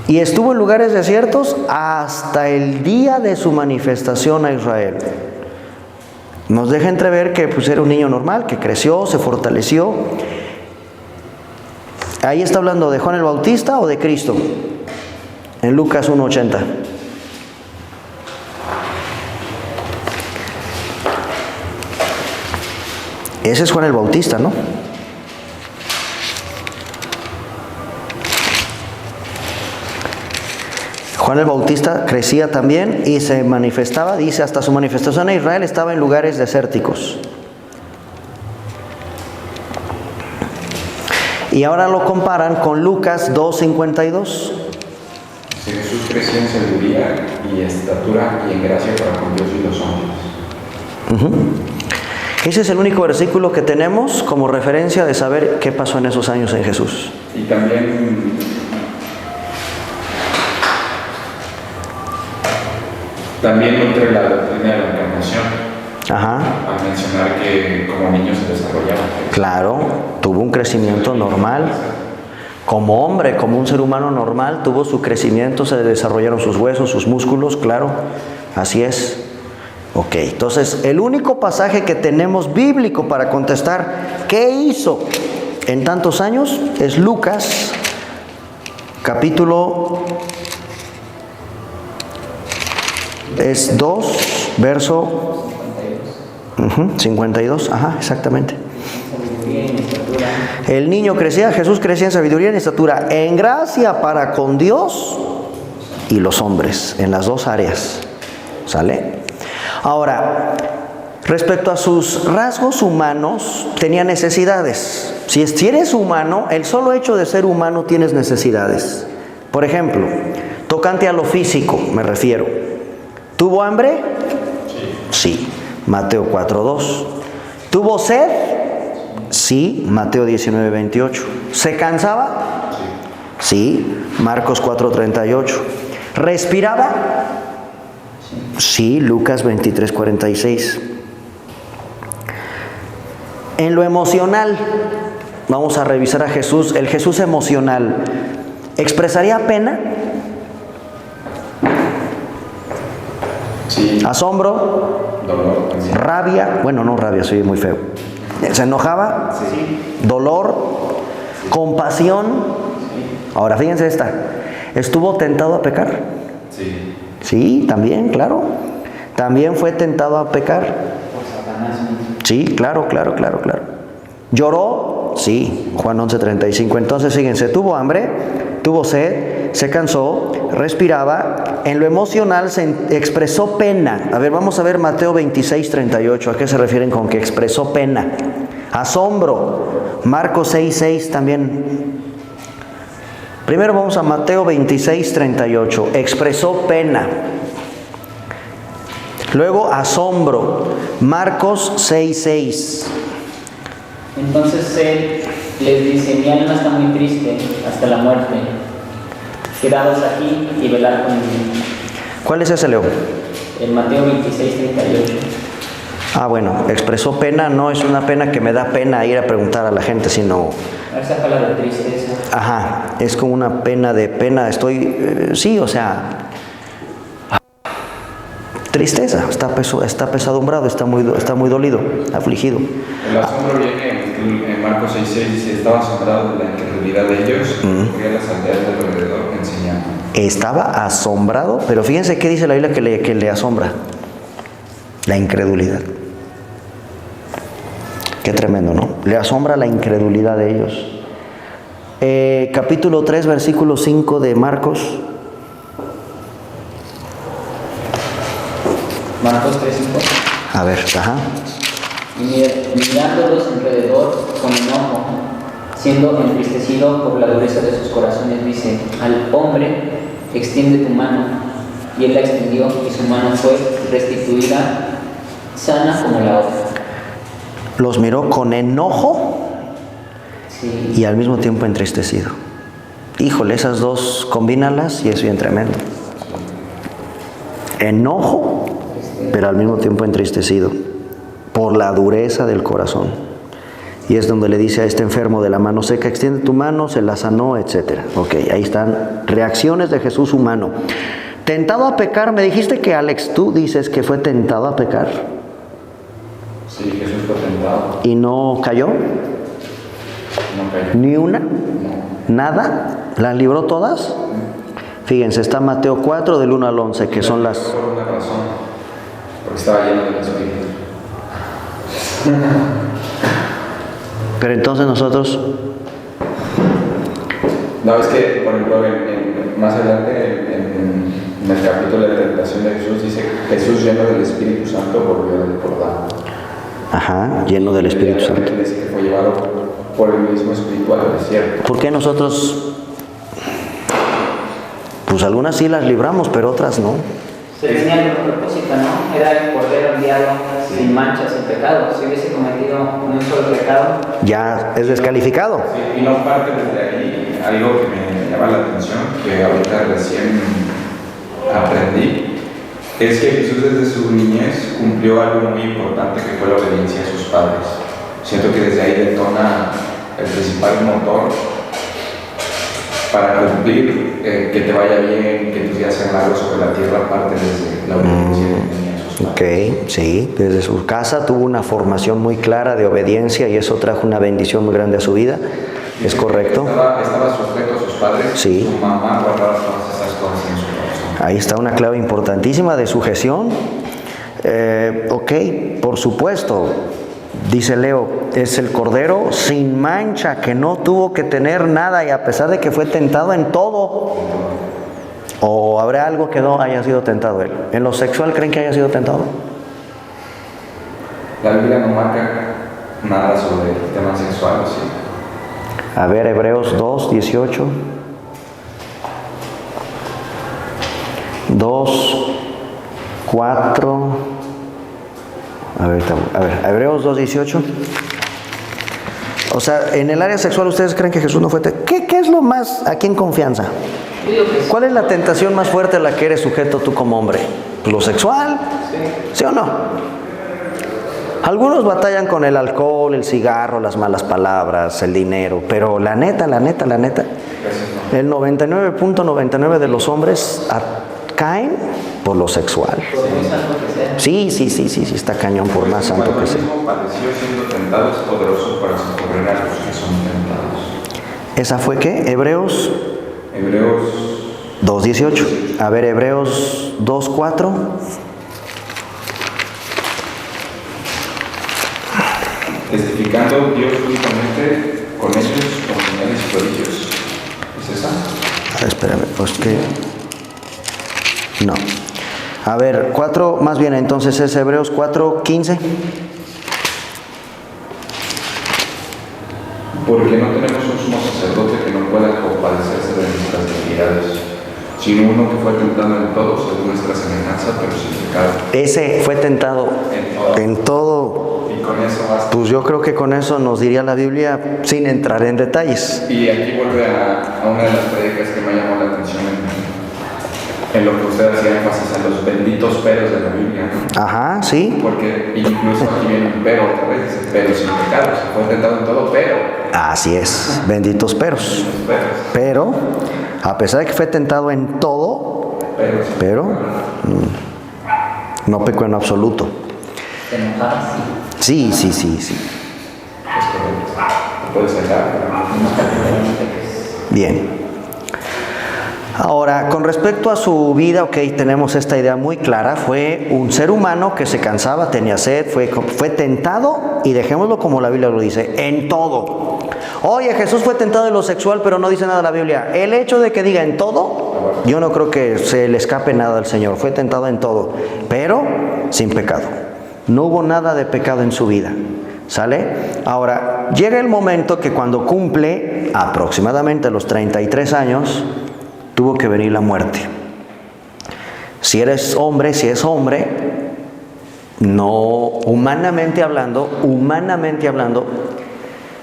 y estuvo en lugares desiertos hasta el día de su manifestación a Israel. Nos deja entrever que pues, era un niño normal, que creció, se fortaleció. Ahí está hablando de Juan el Bautista o de Cristo, en Lucas 1:80. Ese es Juan el Bautista, ¿no? Juan el Bautista crecía también y se manifestaba, dice, hasta su manifestación a Israel estaba en lugares desérticos. Y ahora lo comparan con Lucas 2:52. Jesús creció en sabiduría y estatura y en gracia para con Dios y los hombres. Ese es el único versículo que tenemos como referencia de saber qué pasó en esos años en Jesús. Y también nutre la doctrina de la encarnación. Al mencionar que como niño se desarrollaba. Claro, tuvo un crecimiento normal. Como hombre, como un ser humano normal, tuvo su crecimiento, se desarrollaron sus huesos, sus músculos, claro, así es. Ok, entonces el único pasaje que tenemos bíblico para contestar ¿qué hizo en tantos años? Es Lucas, capítulo 2, verso 52, exactamente. El niño crecía, Jesús crecía en sabiduría y en estatura, en gracia para con Dios y los hombres, en las dos áreas. ¿Sale? Ahora, respecto a sus rasgos humanos, tenía necesidades. Si eres humano, el solo hecho de ser humano tienes necesidades. Por ejemplo, tocante a lo físico, me refiero. ¿Tuvo hambre? Sí. Mateo 4:2. ¿Tuvo sed? Sí. Mateo 19:28. ¿Se cansaba? Sí. Marcos 4:38. ¿Respiraba? Sí. Lucas 23:46. En lo emocional, vamos a revisar a Jesús, el Jesús emocional. ¿Expresaría pena? Sí. ¿Asombro? Dolor también. ¿Rabia? Bueno, no rabia, soy muy feo. ¿Se enojaba? Sí. ¿Dolor? Sí. ¿Compasión? Sí. Ahora, fíjense esta. ¿Estuvo tentado a pecar? Sí. Sí, también, claro. También fue tentado a pecar. Por Satanás. Sí, claro. ¿Lloró? Sí, Juan 11:35. Entonces, fíjense, tuvo hambre, tuvo sed, se cansó, respiraba. En lo emocional se expresó pena. A ver, vamos a ver Mateo 26:38. ¿A qué se refieren con que expresó pena? Asombro. Marcos 6:6 también. Primero vamos a Mateo 26:38. Expresó pena. Luego asombro. Marcos 6:6. Entonces él les dice: mi alma está muy triste hasta la muerte. Quedaos aquí y velad conmigo. ¿Cuál es ese, Leo? En Mateo 26:38. Bueno, expresó pena. No es una pena que me da pena ir a preguntar a la gente, sino... Esa habla de tristeza. Es como una pena de pena. Estoy, tristeza. Está pesadumbrado, está muy dolido, afligido. El asombro viene en Marcos 6:6, dice: estaba asombrado de la incredulidad de ellos, fui a las aldeas de alrededor enseñando. Estaba asombrado, pero fíjense qué dice la Biblia que le asombra. La incredulidad. Qué tremendo, ¿no? Le asombra la incredulidad de ellos. Capítulo 3, versículo 5 de Marcos. Marcos 3:5. A ver, ajá. Y mirándolos alrededor con enojo, siendo entristecido por la dureza de sus corazones, dice: al hombre extiende tu mano. Y él la extendió, y su mano fue restituida sana como la otra. Los miró con enojo Sí. y al mismo tiempo entristecido. Híjole, esas dos combínalas y es bien tremendo. Enojo, pero al mismo tiempo entristecido por la dureza del corazón. Y es donde le dice a este enfermo de la mano seca: extiende tu mano, se la sanó, etc. Ok, ahí están reacciones de Jesús humano. Tentado a pecar, me dijiste que Alex, tú dices que fue tentado a pecar. Sí, Jesús fue tentado. ¿Y no cayó? No cayó. ¿Ni una? No. ¿Nada? ¿Las libró todas? Fíjense, está Mateo 4 del 1 al 11, que son las... Por una razón, porque estaba lleno del Espíritu. Pero entonces nosotros... No, es que, por ejemplo, más adelante, en el capítulo de tentación de Jesús, dice: Jesús, lleno del Espíritu Santo, volvió del Jordán. Ajá, lleno del Espíritu Santo. Dice que fue llevado por el mismo Espíritu al desierto. ¿Por qué nosotros? Pues algunas sí las libramos, pero otras no. Se tenía el propósito, ¿no? Era el Cordero enviado sin mancha, sin pecado. Si hubiese cometido un solo pecado, Ya es descalificado. Sí, y no parte desde ahí algo que me llama la atención, que ahorita recién aprendí, es que Jesús desde su niñez cumplió algo muy importante, que fue la obediencia a sus padres. Siento que desde ahí detona el principal motor para cumplir, que te vaya bien, que tus días sean largos sobre la tierra, parte desde la obediencia que tenía a sus padres. Ok, sí, desde su casa tuvo una formación muy clara de obediencia y eso trajo una bendición muy grande a su vida. ¿Es correcto? Estaba sujeto a sus padres. Sí. Su mamá guardaba todas esas cosas en su corazón. Ahí está una clave importantísima de sujeción. Ok, por supuesto, dice Leo, es el Cordero sin mancha, que no tuvo que tener nada y a pesar de que fue tentado en todo. ¿O habrá algo que no haya sido tentado él? ¿En lo sexual creen que haya sido tentado? La Biblia no marca nada sobre el tema sexual, ¿sí? A ver, Hebreos 2, 18. 2, 4. A ver, Hebreos 2, 18. O sea, en el área sexual, ¿ustedes creen que Jesús no fue tentado? ¿Qué es lo más aquí en confianza? yo digo que sí. ¿Cuál es la tentación más fuerte a la que eres sujeto tú como hombre? ¿Lo sexual? ¿Sí o no? Algunos batallan con el alcohol, el cigarro, las malas palabras, el dinero, pero la neta, el 99.99 de los hombres caen por lo sexual. Por muy santo que sea. Sí, está cañón por más santo que sea. Cuando el mismo padeció siendo tentado, es poderoso para socorrer a los que son tentados. ¿Esa fue qué? Hebreos Hebreos 2.18. A ver, Hebreos 2.4. testificando Dios únicamente con hechos, con señales y prodigios. ¿Es esa? A ver, espérame, pues que... No. A ver, 4, más bien entonces es Hebreos 4:15. Porque no tenemos un sumo sacerdote que no pueda compadecerse de nuestras debilidades, sino uno que fue tentado en todo según nuestra semejanza, pero sin pecado. Ese fue tentado en todo. Y con eso basta. Pues yo creo que con eso nos diría la Biblia sin entrar en detalles. Y aquí vuelve a una de las prédicas que me llamó la atención en lo que usted hacía énfasis, a los benditos peros de la Biblia, ¿no? Ajá, sí. Porque incluso aquí viene un pero otra vez, dice, pero sin pecado, se fue tentado en todo, pero. Así es, benditos peros. Peros. Pero, a pesar de que fue tentado en todo, pero no pecó en absoluto. Se enojaba, sí. Sí. Es correcto. No puede sacar, pero No está claramente que es. Bien. Ahora, con respecto a su vida, ok, tenemos esta idea muy clara. Fue un ser humano que se cansaba, tenía sed, fue tentado, y dejémoslo como la Biblia lo dice, en todo. Oye, Jesús fue tentado en lo sexual, pero no dice nada la Biblia. El hecho de que diga en todo, yo no creo que se le escape nada al Señor. Fue tentado en todo, pero sin pecado. No hubo nada de pecado en su vida. ¿Sale? Ahora, llega el momento que cuando cumple aproximadamente los 33 años, tuvo que venir la muerte. Si es hombre, no, humanamente hablando,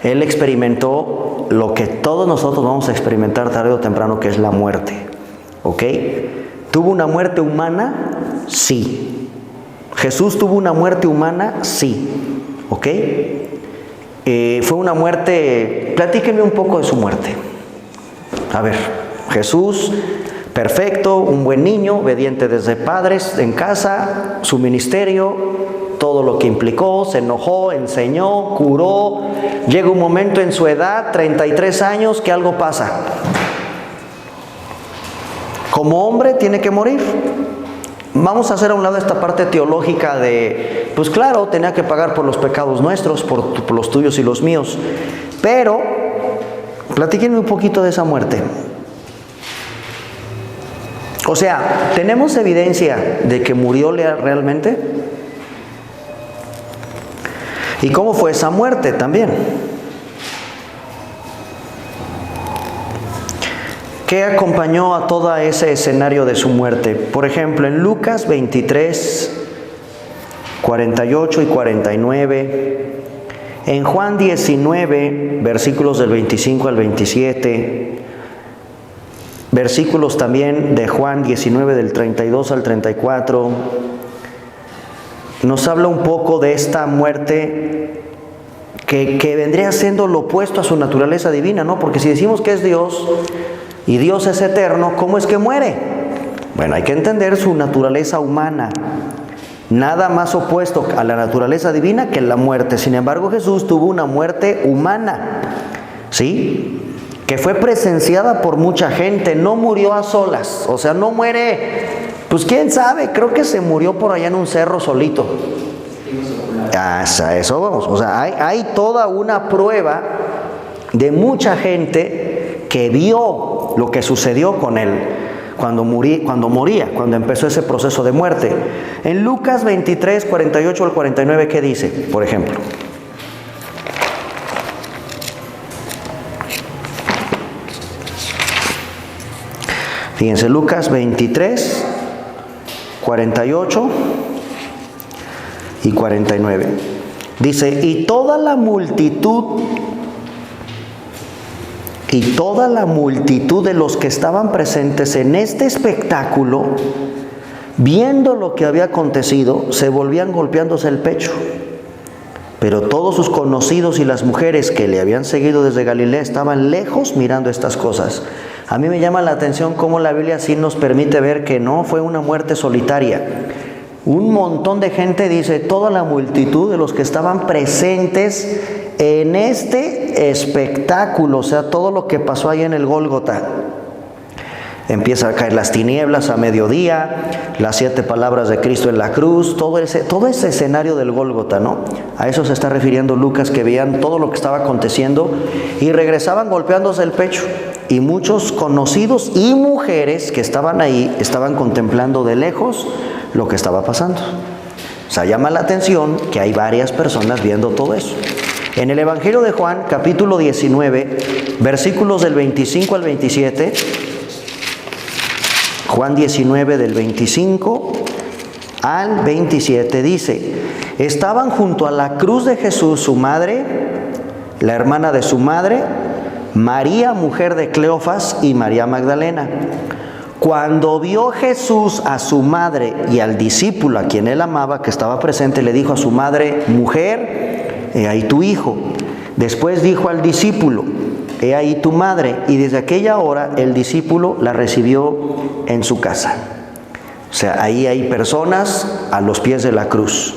él experimentó lo que todos nosotros vamos a experimentar tarde o temprano, que es la muerte. ¿Ok? ¿Tuvo una muerte humana? Sí. ¿Jesús tuvo una muerte humana? Sí. ¿Ok? Fue una muerte. Platíquenme un poco de su muerte. A ver, Jesús, perfecto, un buen niño, obediente desde padres en casa, su ministerio, todo lo que implicó, se enojó, enseñó, curó. Llega un momento en su edad, 33 años, que algo pasa. Como hombre tiene que morir. Vamos a hacer a un lado esta parte teológica de, pues claro, tenía que pagar por los pecados nuestros, por los tuyos y los míos. Pero, platíquenme un poquito de esa muerte. O sea, ¿tenemos evidencia de que murió realmente? ¿Y cómo fue esa muerte también? ¿Qué acompañó a todo ese escenario de su muerte? Por ejemplo, en Lucas 23, 48 y 49, en Juan 19, versículos del 25 al 27, versículos también de Juan 19 del 32 al 34, nos habla un poco de esta muerte que vendría siendo lo opuesto a su naturaleza divina, ¿no? Porque si decimos que es Dios y Dios es eterno, ¿cómo es que muere? Bueno, hay que entender su naturaleza humana. Nada más opuesto a la naturaleza divina que la muerte. Sin embargo, Jesús tuvo una muerte humana, ¿sí? Que fue presenciada por mucha gente. No murió a solas. O sea, no muere, pues quién sabe, creo que se murió por allá en un cerro solito. A eso vamos. O sea, hay toda una prueba de mucha gente que vio lo que sucedió con él cuando empezó ese proceso de muerte. En Lucas 23, 48 al 49, ¿qué dice? Por ejemplo, fíjense, Lucas 23, 48 y 49. Dice, y toda la multitud de los que estaban presentes en este espectáculo, viendo lo que había acontecido, se volvían golpeándose el pecho. Pero todos sus conocidos y las mujeres que le habían seguido desde Galilea estaban lejos mirando estas cosas. A mí me llama la atención cómo la Biblia sí nos permite ver que no fue una muerte solitaria. Un montón de gente, dice, toda la multitud de los que estaban presentes en este espectáculo, o sea, todo lo que pasó ahí en el Gólgota. Empieza a caer las tinieblas a mediodía, las 7 palabras de Cristo en la cruz, todo ese escenario del Gólgota, ¿no? A eso se está refiriendo Lucas, que veían todo lo que estaba aconteciendo y regresaban golpeándose el pecho. Y muchos conocidos y mujeres que estaban ahí estaban contemplando de lejos lo que estaba pasando. O sea, llama la atención que hay varias personas viendo todo eso. En el Evangelio de Juan, capítulo 19, versículos del 25 al 27, Juan 19 del 25 al 27 dice, estaban junto a la cruz de Jesús su madre, la hermana de su madre, María, mujer de Cleofas, y María Magdalena. Cuando vio Jesús a su madre y al discípulo a quien él amaba, que estaba presente, le dijo a su madre, mujer, he ahí tu hijo. Después dijo al discípulo, he ahí tu madre. Y desde aquella hora el discípulo la recibió en su casa. O sea, ahí hay personas a los pies de la cruz.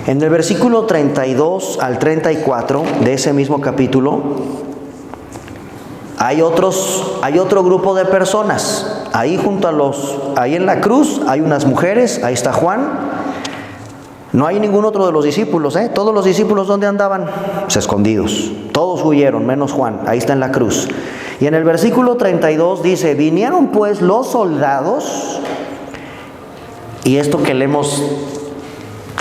En el versículo 32 al 34 de ese mismo capítulo, hay otro grupo de personas. Ahí ahí en la cruz hay unas mujeres, ahí está Juan. No hay ningún otro de los discípulos, ¿eh? Todos los discípulos, ¿dónde andaban? Pues escondidos. Todos huyeron, menos Juan. Ahí está en la cruz. Y en el versículo 32 dice, vinieron pues los soldados, y esto que leemos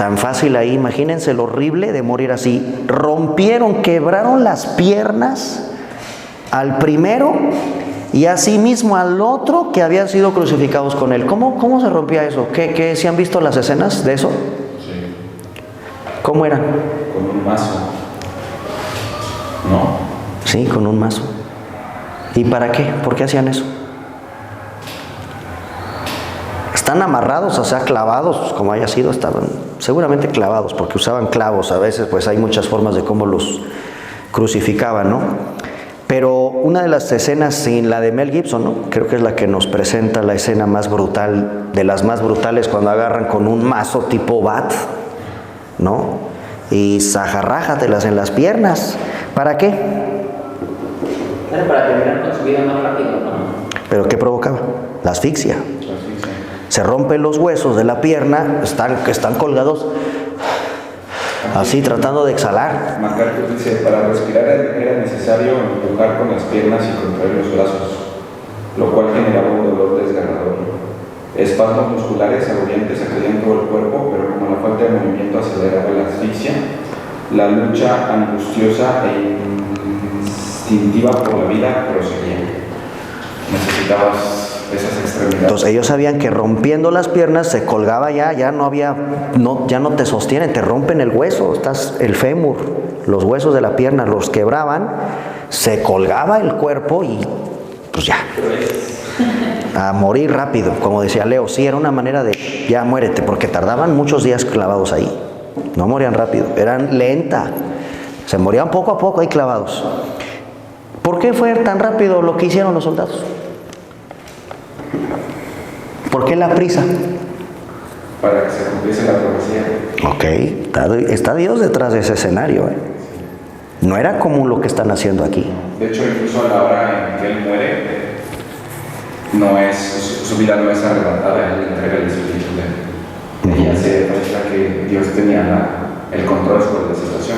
Tan fácil ahí, imagínense lo horrible de morir así. Rompieron, quebraron las piernas al primero y asimismo al otro que habían sido crucificados con él. ¿Cómo se rompía eso? ¿Qué si han visto las escenas de eso? Sí. ¿Cómo era? Con un mazo. ¿No? Sí, con un mazo. ¿Y para qué? ¿Por qué hacían eso? Están amarrados, o sea, clavados, como haya sido, estaban seguramente clavados, porque usaban clavos. A veces, pues hay muchas formas de cómo los crucificaban, ¿no? Pero una de las escenas, sin la de Mel Gibson, ¿no? Creo que es la que nos presenta la escena más brutal, de las más brutales, cuando agarran con un mazo tipo bat, ¿no? Y zajarrájatelas en las piernas. ¿Para qué? Era para terminar con su vida más rápido, ¿no? ¿Pero qué provocaba? La asfixia. Se rompen los huesos de la pierna, están colgados así tratando de exhalar. MacArthur dice, para respirar era necesario empujar con las piernas y contraer los brazos, lo cual generaba un dolor desgarrador. Espasmos musculares agobiantes acudían todo el cuerpo, pero como la falta de movimiento aceleraba la asfixia, la lucha angustiosa e instintiva por la vida proseguía. Necesitabas esas extremidades. Entonces ellos sabían que rompiendo las piernas se colgaba ya no te sostienen, te rompen el hueso, el fémur, los huesos de la pierna los quebraban, se colgaba el cuerpo y pues ya, a morir rápido, como decía Leo. Sí, era una manera de ya muérete, porque tardaban muchos días clavados ahí, no morían rápido, eran lenta, se morían poco a poco ahí clavados. ¿Por qué fue tan rápido lo que hicieron los soldados? ¿Por qué la prisa? Para que se cumpliese la profecía. Ok, está Dios detrás de ese escenario, ¿eh? No era común lo que están haciendo aquí. De hecho, incluso a la hora en que él muere, su vida no es arrebatada, él entrega el espíritu de él. Y ya se demuestra que Dios tenía el control sobre la situación,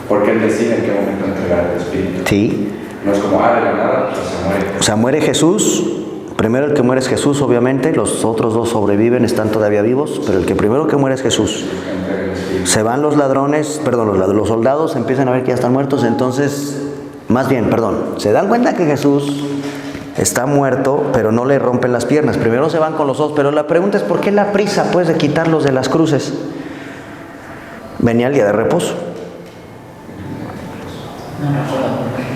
porque él decide en qué momento entregar el espíritu. Sí. No es como, de la nada, pues se muere. O sea, muere Jesús. Primero el que muere es Jesús, obviamente. Los otros dos sobreviven, están todavía vivos, pero el que primero que muere es Jesús. Se van los los soldados empiezan a ver que ya están muertos, entonces, se dan cuenta que Jesús está muerto, pero no le rompen las piernas. Primero se van con los dos, pero la pregunta es, ¿por qué la prisa, pues, de quitarlos de las cruces? Venía el día de reposo. No recuerdo por qué.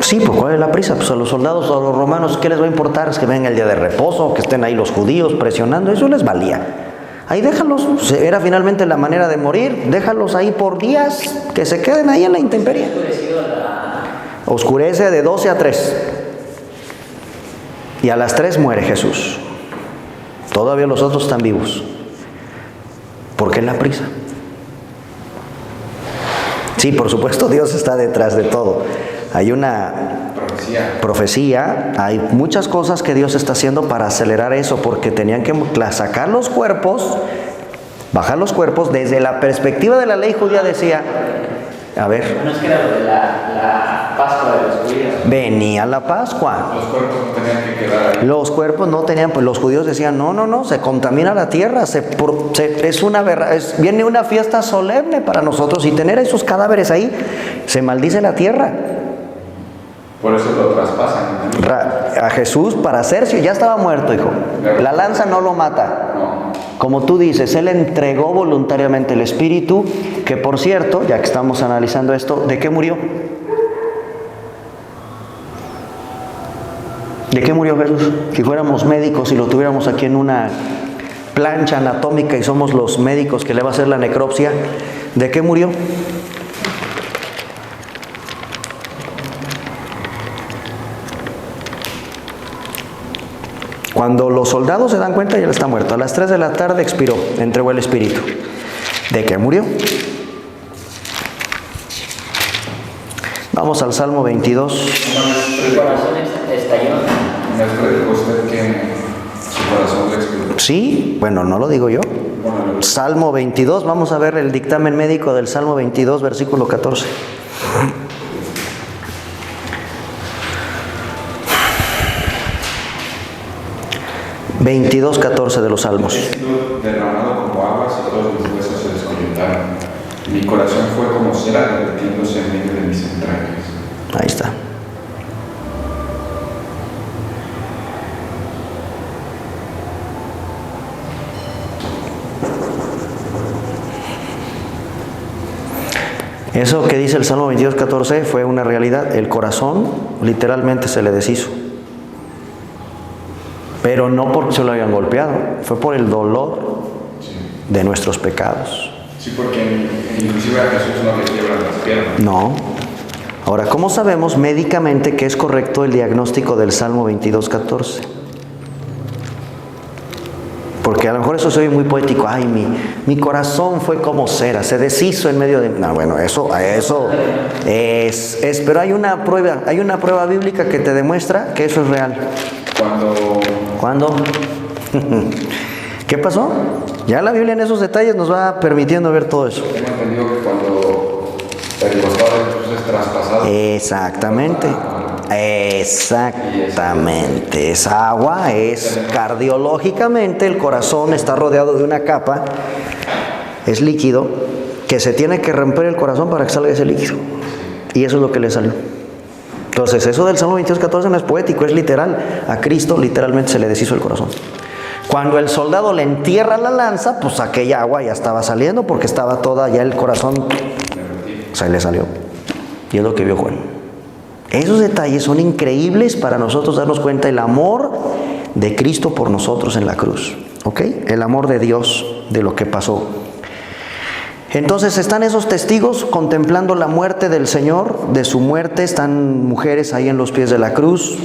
Sí, pues ¿cuál es la prisa? Pues a los soldados, a los romanos, ¿qué les va a importar? Es que venga el día de reposo, que estén ahí los judíos presionando, eso les valía. Ahí déjalos, era finalmente la manera de morir, déjalos ahí por días, que se queden ahí en la intemperie. Oscurece de 12 a 3. Y a las 3 muere Jesús. Todavía los otros están vivos. ¿Por qué la prisa? Sí, por supuesto, Dios está detrás de todo. Hay una profecía, hay muchas cosas que Dios está haciendo para acelerar eso, porque tenían que sacar los cuerpos, bajar los cuerpos. Desde la perspectiva de la ley judía decía, a ver. No es que era lo de la Pascua de los judíos. Venía la Pascua. Los cuerpos no tenían que quedar ahí. Los cuerpos no tenían, pues los judíos decían, no, se contamina la tierra, viene una fiesta solemne para nosotros, y tener esos cadáveres ahí, se maldice la tierra. Por eso lo traspasan. A Jesús, para hacerse, ya estaba muerto, hijo. La lanza no lo mata. No. Como tú dices, Él entregó voluntariamente el Espíritu, que por cierto, ya que estamos analizando esto, ¿de qué murió? ¿De qué murió Jesús? Si fuéramos médicos y lo tuviéramos aquí en una plancha anatómica y somos los médicos que le va a hacer la necropsia, ¿de qué murió? Cuando los soldados se dan cuenta, ya él está muerto. A las 3 de la tarde expiró, entregó el Espíritu. ¿De qué murió? Vamos al Salmo 22. Su corazón estalló. ¿No dijo usted que su corazón le explotó? Sí, bueno, no lo digo yo. Salmo 22, vamos a ver el dictamen médico del Salmo 22, versículo 14. 22:14 de los Salmos. Derramado aguas y todos mis huesos se descoyuntaron. Mi corazón fue como cera derritiéndose en medio de mis entrañas. Ahí está. Eso que dice el Salmo 22:14 fue una realidad. El corazón literalmente se le deshizo. Pero no porque se lo hayan golpeado, fue por el dolor de nuestros pecados. Sí, porque inclusive a Jesús no le quiebran las piernas. No. Ahora, ¿cómo sabemos médicamente que es correcto el diagnóstico del Salmo 22:14? Porque a lo mejor eso se oye muy poético. Ay, mi corazón fue como cera, se deshizo en medio de... No, bueno, eso es... Pero hay una prueba bíblica que te demuestra que eso es real. ¿Cuándo? ¿Qué pasó? Ya la Biblia en esos detalles nos va permitiendo ver todo eso. Tengo entendido que cuando el costado de Jesús es traspasado. Exactamente. Esa agua es cardiológicamente, el corazón está rodeado de una capa, es líquido, que se tiene que romper el corazón para que salga ese líquido. Y eso es lo que le salió. Entonces, eso del Salmo 22:14 no es poético, es literal. A Cristo literalmente se le deshizo el corazón. Cuando el soldado le entierra la lanza, pues aquella agua ya estaba saliendo porque estaba toda, ya el corazón se le salió. Y es lo que vio Juan. Esos detalles son increíbles para nosotros darnos cuenta del amor de Cristo por nosotros en la cruz. ¿Ok? El amor de Dios de lo que pasó. Entonces están esos testigos contemplando la muerte del Señor, de su muerte. Están mujeres ahí en los pies de la cruz.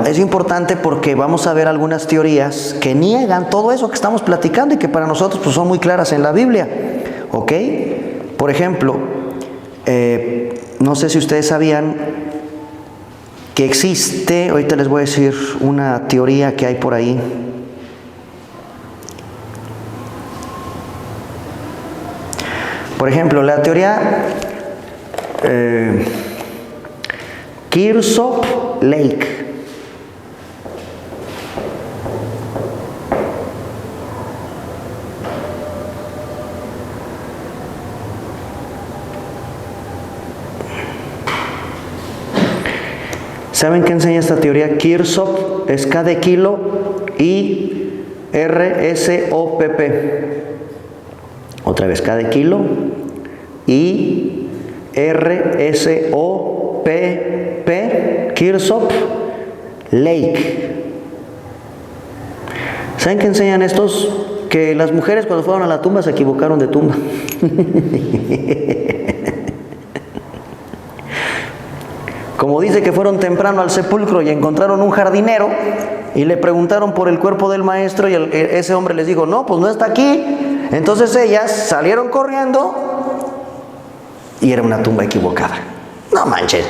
Es importante porque vamos a ver algunas teorías que niegan todo eso que estamos platicando y que para nosotros pues, son muy claras en la Biblia. ¿Ok? Por ejemplo, no sé si ustedes sabían que existe, ahorita les voy a decir una teoría que hay por ahí. Por ejemplo, la teoría Kearsarge Lake. ¿Saben qué enseña esta teoría? Kearsarge es K de kilo y RSOPP. Otra vez, K de kilo y RSOPP. Kearsarge Lake. ¿Saben qué enseñan estos? Que las mujeres cuando fueron a la tumba se equivocaron de tumba. Como dice que fueron temprano al sepulcro y encontraron un jardinero y le preguntaron por el cuerpo del maestro y ese hombre les dijo, no, pues no está aquí. Entonces ellas salieron corriendo y era una tumba equivocada. No manches.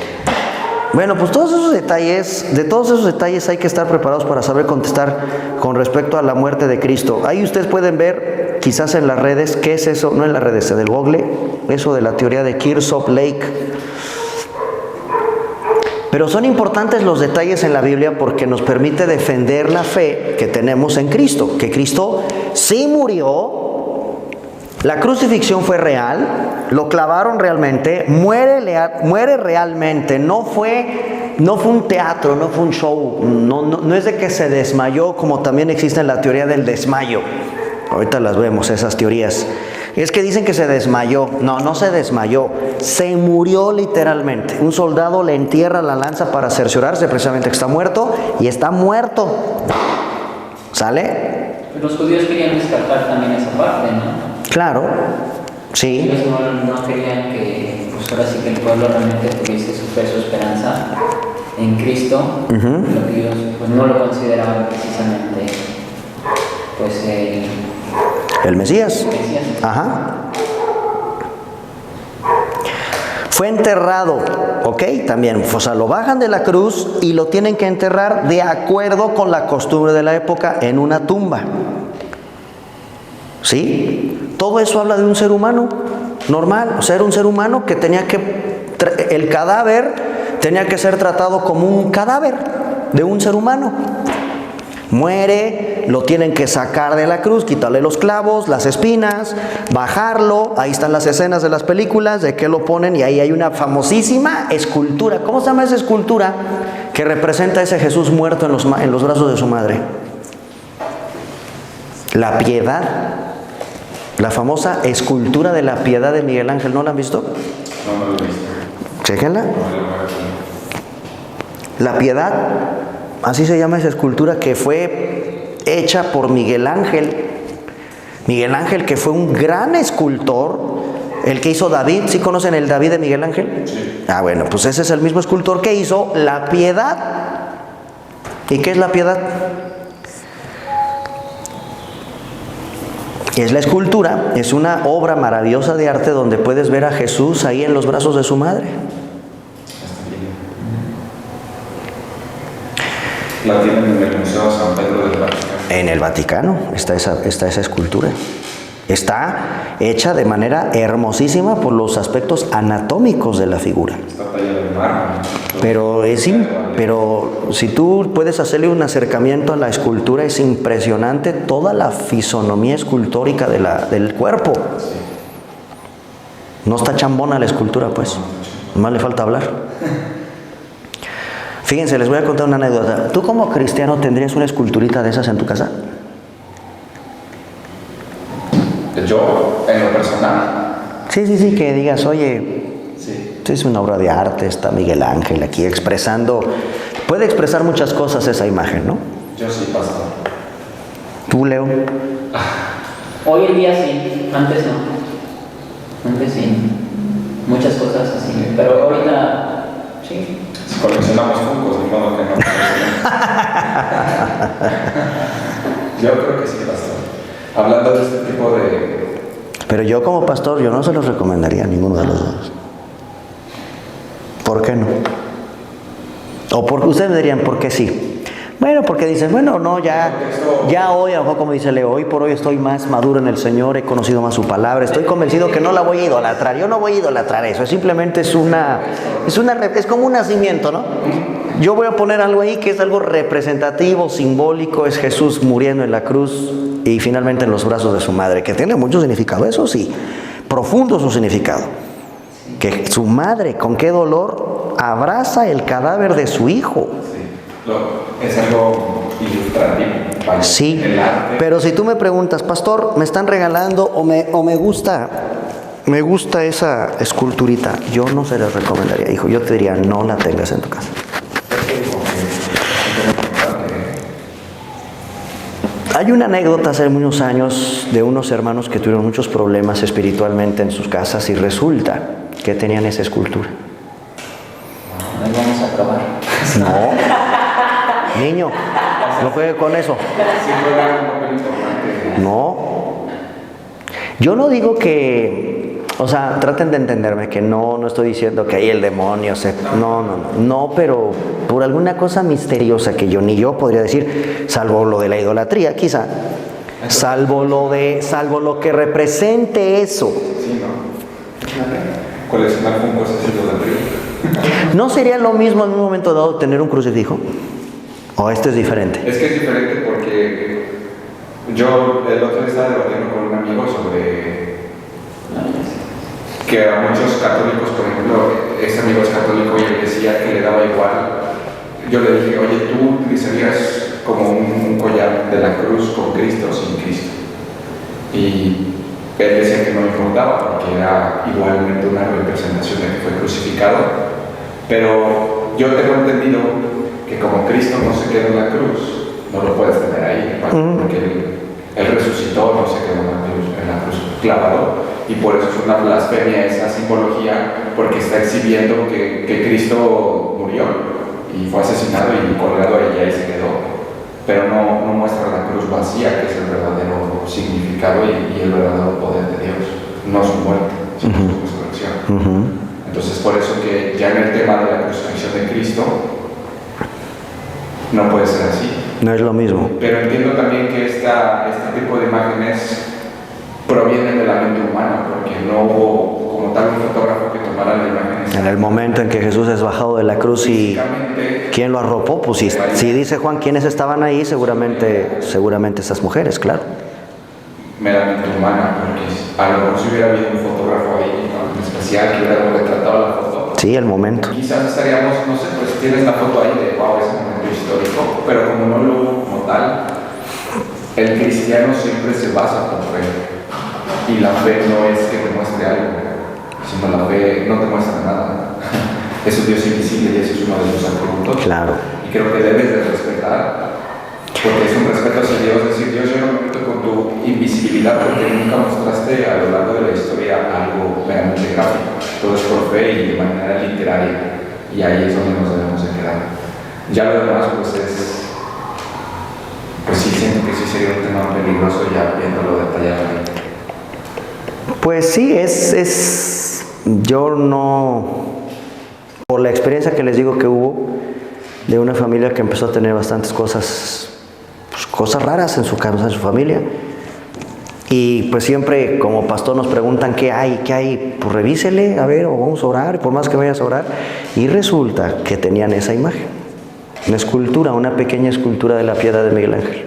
Bueno, pues todos esos detalles, de todos esos detalles hay que estar preparados para saber contestar con respecto a la muerte de Cristo. Ahí ustedes pueden ver, quizás en las redes, ¿qué es eso? No en las redes, del Google, eso de la teoría de Kearsarge Lake. Pero son importantes los detalles en la Biblia porque nos permite defender la fe que tenemos en Cristo. Que Cristo sí murió, la crucifixión fue real, lo clavaron realmente, muere realmente, no fue un teatro, no fue un show, no es de que se desmayó como también existe en la teoría del desmayo. Ahorita las vemos, esas teorías. Es que dicen que se desmayó. No se desmayó. Se murió literalmente. Un soldado le entierra la lanza para cerciorarse precisamente que está muerto. Y está muerto. ¿Sale? Los judíos querían descartar también esa parte, ¿no? Claro. Sí. Ellos no querían que, pues ahora sí que el pueblo realmente tuviese su fe, su esperanza en Cristo. Lo que ellos pues, no lo consideraban precisamente pues el Mesías. Ajá. Fue enterrado, ¿ok? También, o sea, lo bajan de la cruz y lo tienen que enterrar de acuerdo con la costumbre de la época en una tumba. ¿Sí? Todo eso habla de un ser humano normal, o sea, era un ser humano que tenía que, el cadáver tenía que ser tratado como un cadáver de un ser humano. Muere, lo tienen que sacar de la cruz, quitarle los clavos, las espinas, bajarlo. Ahí están las escenas de las películas de que lo ponen, y ahí hay una famosísima escultura. ¿Cómo se llama esa escultura que representa a ese Jesús muerto en los brazos de su madre? La Piedad. La famosa escultura de la Piedad de Miguel Ángel. ¿No la han visto? No lo he visto. Chéquenla. La Piedad, así se llama esa escultura, que fue hecha por Miguel Ángel. Miguel Ángel, que fue un gran escultor, el que hizo David. ¿Sí conocen el David de Miguel Ángel? Sí. Ah, bueno, pues ese es el mismo escultor que hizo la Piedad. ¿Y qué es la Piedad? Es la escultura, es una obra maravillosa de arte donde puedes ver a Jesús ahí en los brazos de su madre. La tienen en el Museo San Pedro del Vaticano. En el Vaticano está esa escultura. Está hecha de manera hermosísima por los aspectos anatómicos de la figura. Está tallada de mármol. Pero si tú puedes hacerle un acercamiento a la escultura, es impresionante toda la fisonomía escultórica del cuerpo. No está chambona la escultura, pues. Más le falta hablar. Fíjense, les voy a contar una anécdota. ¿Tú como cristiano tendrías una esculturita de esas en tu casa? Yo, en lo personal. Sí, que digas, oye, Sí. es una obra de arte, está Miguel Ángel aquí expresando. Puede expresar muchas cosas esa imagen, ¿no? Yo sí, pastor. ¿Tú, Leo? Hoy en día sí, antes no. Antes sí. Muchas cosas así. Pero ahorita sí. Si coleccionamos Funkos, de modo que no. Yo creo que sí, pastor. Hablando de este tipo de... Pero yo como pastor, yo no se los recomendaría a ninguno de los dos. ¿Por qué no? O porque ustedes me dirían, ¿por qué sí? Bueno, porque dicen, bueno, no, ya hoy, a lo mejor como dice Leo, hoy por hoy estoy más maduro en el Señor, he conocido más su palabra, estoy convencido que no la voy a idolatrar. Yo no voy a idolatrar eso, simplemente es como un nacimiento, ¿no? Yo voy a poner algo ahí que es algo representativo, simbólico, es Jesús muriendo en la cruz y finalmente en los brazos de su madre, que tiene mucho significado, eso sí, profundo su significado. Que su madre, con qué dolor, abraza el cadáver de su hijo. Sí. Es algo ilustrativo. Sí, pero si tú me preguntas, pastor, ¿me están regalando o me gusta esa esculturita? Yo no se les recomendaría, hijo. Yo te diría, no la tengas en tu casa. Hay una anécdota hace muchos años de unos hermanos que tuvieron muchos problemas espiritualmente en sus casas y resulta que tenían esa escultura. Ahí vamos a probar. No, niño, no juegue con eso. Sí, juega un papel importante. No, yo no digo que, o sea, traten de entenderme, que no estoy diciendo que ahí el demonio no, pero por alguna cosa misteriosa que ni yo podría decir, salvo lo de la idolatría, quizá, salvo lo que represente eso. Sí, ¿no? Coleccionar Funkos es idolatría. ¿No sería lo mismo en un momento dado tener un crucifijo? ¿O esto es diferente? Es que es diferente porque yo el otro día estaba debatiendo con un amigo sobre que a muchos católicos, por ejemplo, ese amigo es católico y él decía que le daba igual. Yo le dije, oye, ¿tú utilizarías como un collar de la cruz con Cristo o sin Cristo? Y él decía que no le importaba porque era igualmente una representación de que fue crucificado. Pero yo tengo entendido que como Cristo no se quedó en la cruz, no lo puedes tener ahí, porque él resucitó, no se quedó en la cruz clavado, y por eso es una blasfemia esa simbología, porque está exhibiendo que Cristo murió y fue asesinado y colgado ahí y se quedó, pero no muestra la cruz vacía, que es el verdadero significado y el verdadero poder de Dios, no su muerte, sino su resurrección. Entonces, por eso que ya en el tema de la crucifixión de Cristo no puede ser así. No es lo mismo. Pero entiendo también que este tipo de imágenes provienen de la mente humana, porque no hubo como tal un fotógrafo que tomara la imagen En el momento en que Jesús es bajado de la cruz y Físicamente, ¿quién lo arropó? Pues si dice Juan quiénes estaban ahí, seguramente esas mujeres, claro. meramente humana, porque a lo mejor si hubiera habido un fotógrafo ahí, ¿no?, en especial que hubiera retratado la foto, Sí, el momento. quizás estaríamos, no sé, pues tienes la foto ahí de wow, ese momento histórico, pero como no lo hubo como tal, el cristiano siempre se basa por fe, y la fe no es que te muestre algo, sino la fe no te muestra nada. Eso es Dios invisible y eso es uno de sus atributos. Claro. Y creo que debes de respetar, porque es un respeto hacia Dios, decir, Dios, yo no me meto con tu invisibilidad porque nunca mostraste a lo largo de la historia algo meramente gráfico. Todo es por fe y de manera literaria. Y ahí es donde nos debemos de quedar. Ya lo demás, pues sí, siento que sí sería un tema peligroso ya viéndolo detalladamente. Pues sí, yo no, por la experiencia que les digo que hubo, de una familia que empezó a tener bastantes cosas raras en su casa, en su familia. Y pues siempre como pastor nos preguntan ¿qué hay? Pues revísele, a ver, o vamos a orar, por más que vayas a orar. Y resulta que tenían esa imagen, una escultura, una pequeña escultura de la Piedad de Miguel Ángel.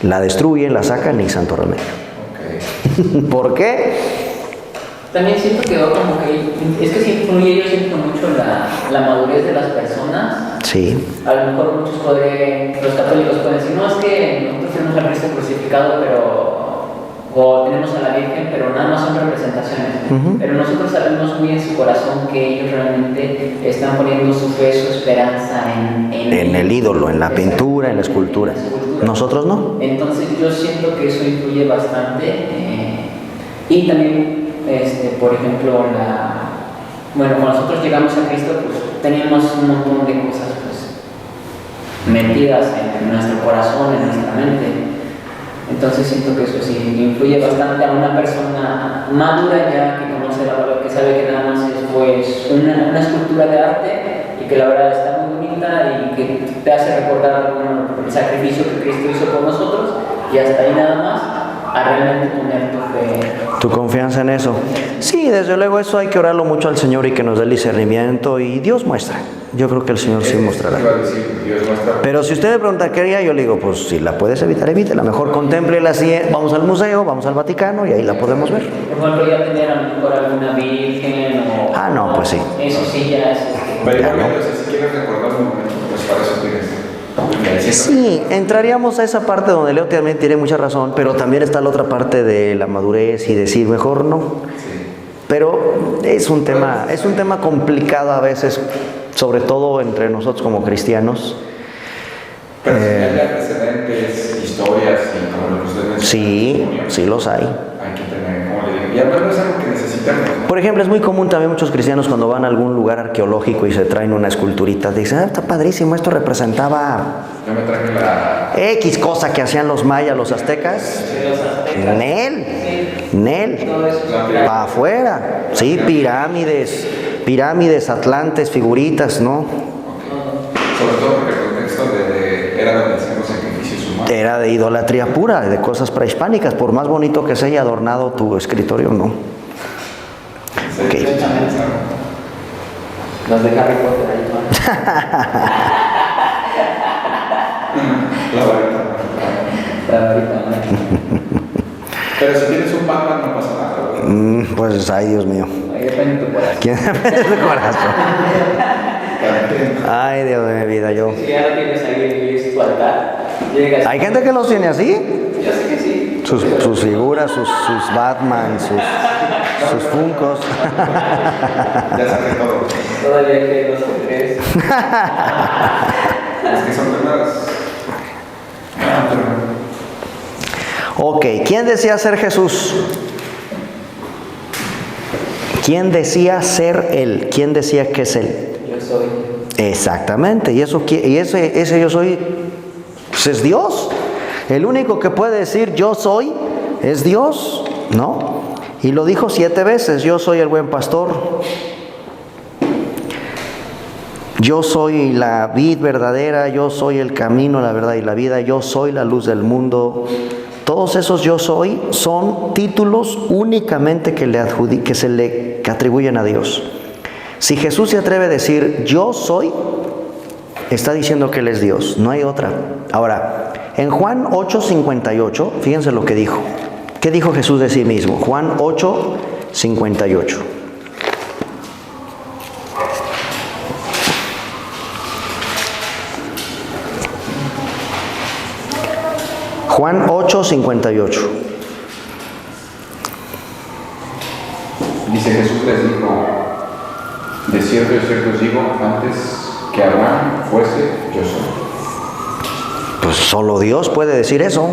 La destruyen, la sacan y santo remedio. Okay. ¿Por qué? También siento que como que es que influye, yo siento mucho la madurez de las personas. Sí. A lo mejor los católicos pueden decir, no, es que nosotros tenemos a Cristo crucificado, o tenemos a la Virgen, pero nada más son representaciones. Pero nosotros sabemos muy en su corazón que ellos realmente están poniendo su fe, su esperanza en el ídolo, en la pintura, en la escultura. Nosotros no. Entonces yo siento que eso influye bastante. Y también, por ejemplo, cuando nosotros llegamos a Cristo, pues teníamos un montón de cosas metidas en nuestro corazón, en nuestra mente. Entonces siento que eso sí influye bastante a una persona madura ya que conoce la palabra, que sabe que nada más es pues una escultura de arte y que la verdad está muy bonita y que te hace recordar el sacrificio que Cristo hizo por nosotros, y hasta ahí nada más, a realmente poner tu fe. Tu confianza en eso. Sí, desde luego eso hay que orarlo mucho al Señor y que nos dé el discernimiento, y Dios muestra. Yo creo que el Señor sí mostrará. Pero si usted me pregunta qué haría, yo le digo, pues si la puedes evitar, evítela. Mejor contémplela así, vamos al museo, vamos al Vaticano y ahí la podemos ver. Por ejemplo, ya tener a lo mejor alguna virgen o... Ah, no, pues sí. Eso sí ya es... Pero igualmente, si quieres recordar un momento, pues para eso tienes. Sí, entraríamos a esa parte donde Leo también tiene mucha razón, pero también está la otra parte de la madurez y decir mejor no. Sí. Pero es un tema complicado a veces, sobre todo entre nosotros como cristianos. Pero si hay precedentes, historias y como lo que usted menciona. Sí los hay. Hay que tener, como le digo, y además no es algo que necesitamos, ¿no? Por ejemplo, es muy común también muchos cristianos cuando van a algún lugar arqueológico y se traen una esculturita, dicen, está padrísimo, esto representaba Yo me traje la... X cosa que hacían los mayas, los aztecas. Nel, Todo eso. para afuera. Sí, pirámides, atlantes, figuritas, ¿no? Sobre todo porque el contexto era donde hacían los sacrificios humanos. Era de idolatría pura, de cosas prehispánicas, por más bonito que se haya adornado tu escritorio, no. Sí, Ok. Los de Harry Potter ahí, La varita. Pero si tienes un Batman no pasa nada, ¿verdad? Pues, ay, Dios mío. Ahí depende de tu corazón. ¿Quién depende de tu corazón? Ay, Dios de mi vida, yo. Si ya lo tienes ahí, es tu altar. Llegas. Hay gente que los tiene así. Yo sé que sí. Sus figuras, sus Batman, sus Funkos. Ya saqué todo. Todavía hay 2 o 3. Es que son temas... Ok, ¿quién decía ser Jesús? ¿Quién decía ser Él? ¿Quién decía que es Él? Yo soy. Exactamente, y ese yo soy, pues es Dios. El único que puede decir yo soy es Dios, ¿no? Y lo dijo 7 veces, yo soy el buen pastor. Yo soy la vid verdadera, yo soy el camino, la verdad y la vida, yo soy la luz del mundo. Todos esos yo soy son títulos únicamente que se le atribuyen a Dios. Si Jesús se atreve a decir, yo soy, está diciendo que Él es Dios, no hay otra. Ahora, en Juan 8:58, fíjense lo que dijo. ¿Qué dijo Jesús de sí mismo? Juan 8:58. Juan 8:58. Dice Jesús les dijo, de cierto os digo, antes que Abraham fuese, yo soy. Pues solo Dios puede decir eso.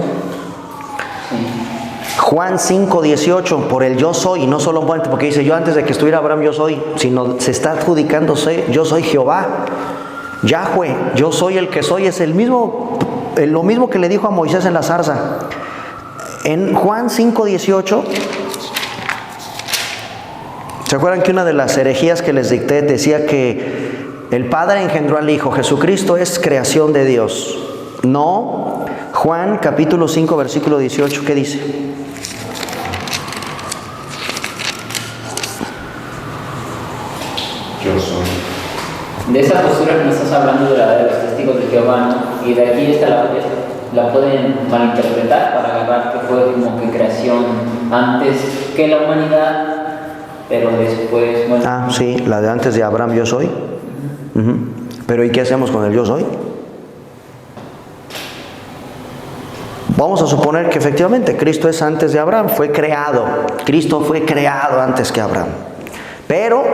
Juan 5:18, por el yo soy, y no solo un puente, porque dice yo antes de que estuviera Abraham yo soy, sino se está adjudicándose, yo soy Jehová, Yahweh, yo soy el que soy, es el mismo, lo mismo que le dijo a Moisés en la zarza. En Juan 5:18, ¿se acuerdan que una de las herejías que les dicté decía que el Padre engendró al Hijo? Jesucristo es creación de Dios. No. Juan capítulo 5 versículo 18, ¿qué dice? Yo soy. De esa postura que nos estás hablando de la de los testigos de Jehová, ¿no? Y de aquí la pueden malinterpretar para agarrar que fue como que creación antes que la humanidad, pero después, bueno. Ah, sí, la de antes de Abraham yo soy. Pero ¿y qué hacemos con el yo soy? Vamos a suponer que efectivamente Cristo es antes de Abraham, fue creado. Cristo fue creado antes que Abraham. Pero